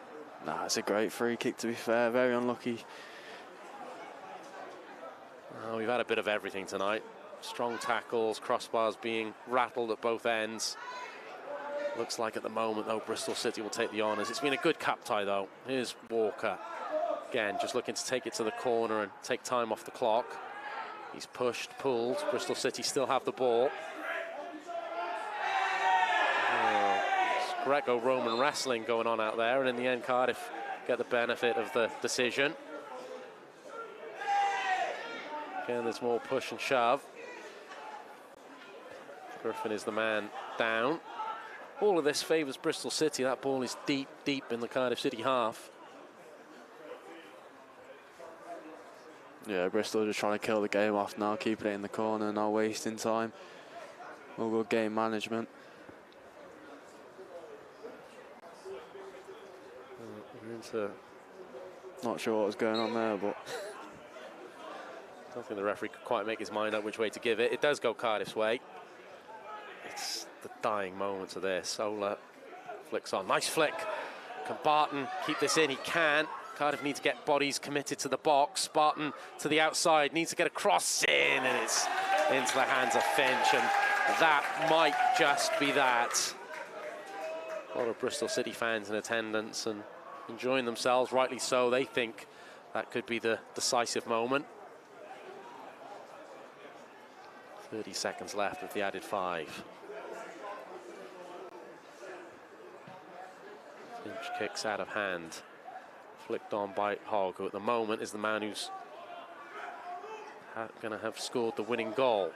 B: Nah, it's a great free kick, to be fair. Very unlucky.
A: Oh, we've had a bit of everything tonight. Strong tackles, crossbars being rattled at both ends. Looks like at the moment, though, Bristol City will take the honours. It's been a good cup tie, though. Here's Walker. Again, just looking to take it to the corner and take time off the clock. He's pushed, pulled. Bristol City still have the ball. It's Greco-Roman wrestling going on out there, and in the end, Cardiff get the benefit of the decision. Again, there's more push and shove. Griffin is the man down. All of this favours Bristol City. That ball is deep, deep in the Cardiff City half.
B: Yeah, Bristol just trying to kill the game off now, keeping it in the corner, not wasting time. All good game management. Not sure what was going on there, but
A: I don't think the referee could quite make his mind up which way to give it. It does go Cardiff's way. It's the dying moments of this. Ola flicks on. Nice flick. Can Barton keep this in? He can. Cardiff need to get bodies committed to the box. Barton to the outside, needs to get a cross in, and it's into the hands of Finch, and that might just be that. A lot of Bristol City fans in attendance and enjoying themselves, rightly so. They think that could be the decisive moment. 30 seconds left with the added 5. Finch kicks out of hand. Flicked on by Hogg, who at the moment is the man who's going to have scored the winning goal.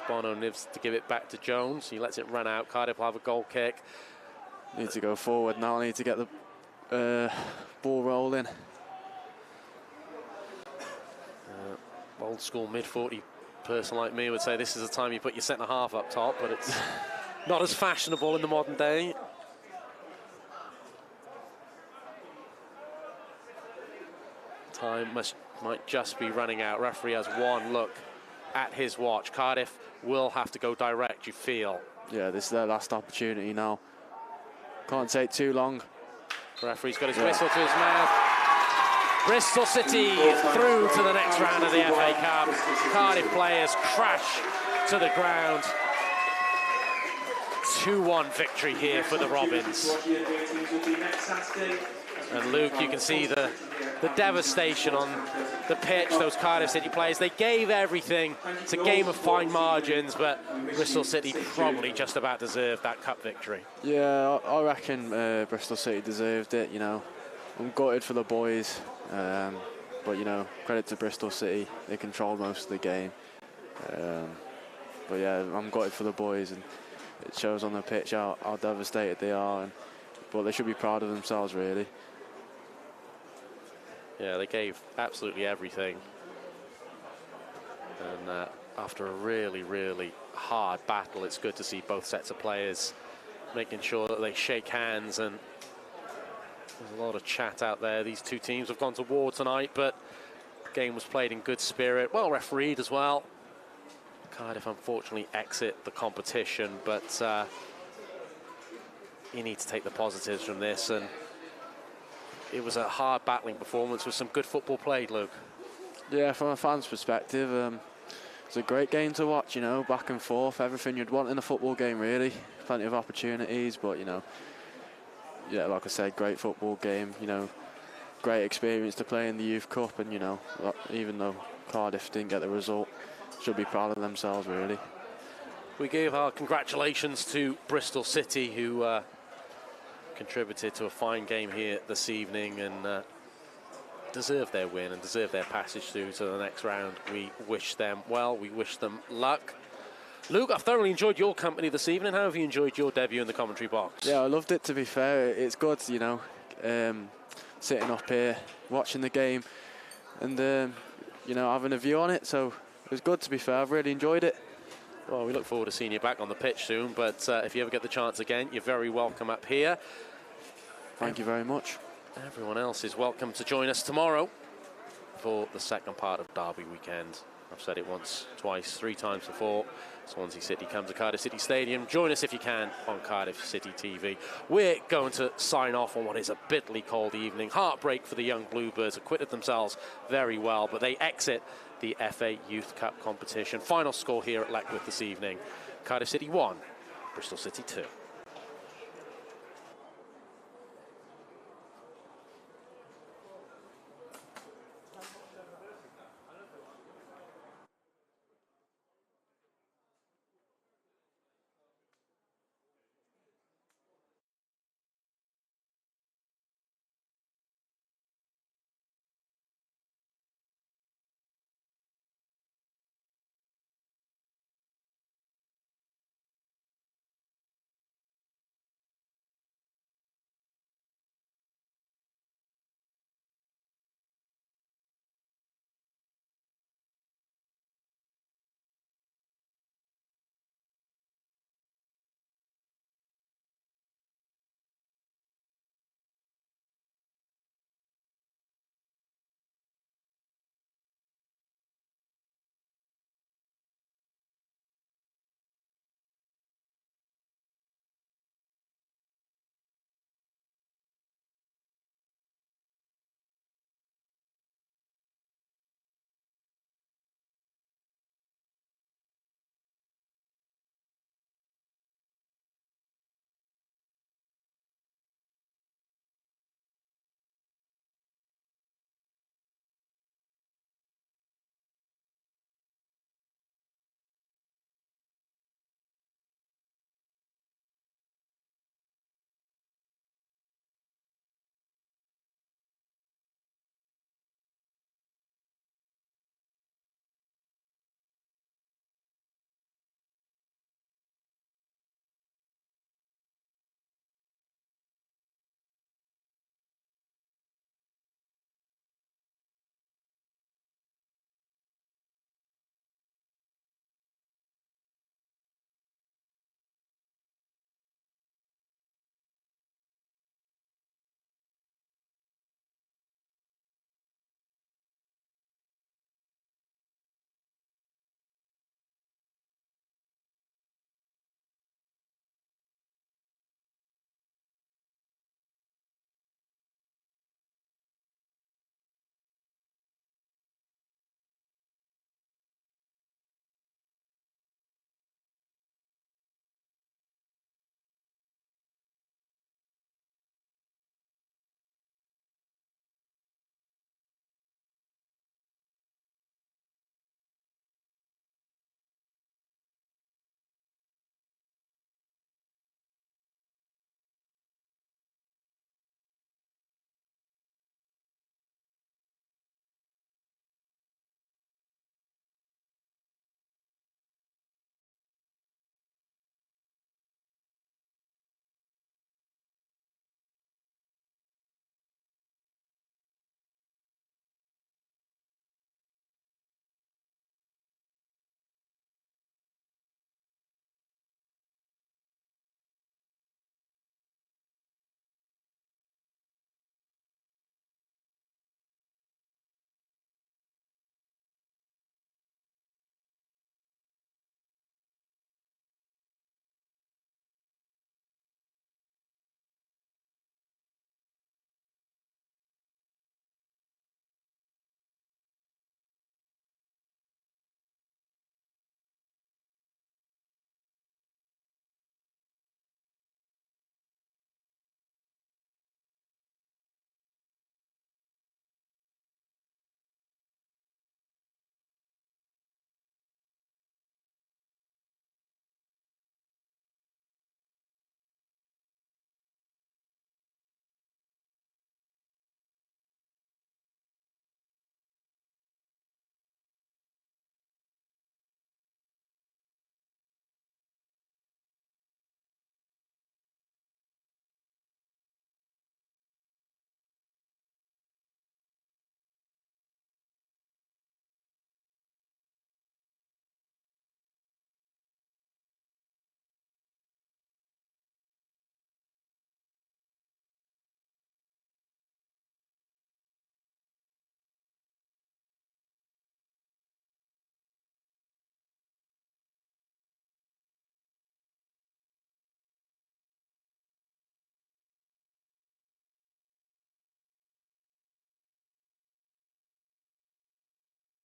A: Bono lives to give it back to Jones. He lets it run out. Cardiff will have a goal kick.
B: Need to go forward now. Need to get the ball rolling.
A: Old school mid-40 person like me would say this is the time you put your centre-half up top, but it's not as fashionable in the modern day. Time might just be running out. Referee has one look at his watch. Cardiff will have to go direct, you feel.
B: Yeah, this is their last opportunity now. Can't take too long.
A: Referee's got his whistle to his mouth. Bristol City through to the next round of the FA Cup. Cardiff players crash to the ground. 2-1 victory here for the Robins. And Luke, you can see the devastation on the pitch, those Cardiff City players. They gave everything. It's a game of fine margins, but Bristol City probably just about deserved that cup victory.
B: Yeah, I reckon Bristol City deserved it, you know. I'm gutted for the boys, but, you know, credit to Bristol City. They controlled most of the game. But, yeah, I'm gutted for the boys, and it shows on the pitch how devastated they are. But they should be proud of themselves, really.
A: Yeah, they gave absolutely everything. And after a really, really hard battle, it's good to see both sets of players making sure that they shake hands. And there's a lot of chat out there. These two teams have gone to war tonight, but the game was played in good spirit. Well refereed as well. Cardiff unfortunately exit the competition, but you need to take the positives from this. And it was a hard battling performance with some good football played, Luke.
B: Yeah, from a fan's perspective, it's a great game to watch, you know, back and forth, everything you'd want in a football game, really. Plenty of opportunities, but, you know, yeah, like I said, great football game, you know, great experience to play in the Youth Cup, and, you know, even though Cardiff didn't get the result, should be proud of themselves, really.
A: We gave our congratulations to Bristol City, who contributed to a fine game here this evening and deserve their win and deserve their passage through to the next round. We wish them well, we wish them luck. Luke, I've thoroughly enjoyed your company this evening. How have you enjoyed your debut in the commentary box?
B: Yeah, I loved it, to be fair. It's good, you know, sitting up here, watching the game and, you know, having a view on it. So it was good, to be fair. I've really enjoyed it.
A: Well, we look forward to seeing you back on the pitch soon, but if you ever get the chance again, you're very welcome up here.
B: Thank you very much.
A: Everyone else is welcome to join us tomorrow for the second part of Derby weekend. I've said it once, twice, 3 times before. Swansea City come to Cardiff City Stadium. Join us if you can on Cardiff City TV. We're going to sign off on what is a bitterly cold evening. Heartbreak for the young Bluebirds, acquitted themselves very well, but they exit the FA Youth Cup competition. Final score here at Letchworth this evening. Cardiff City 1, Bristol City 2.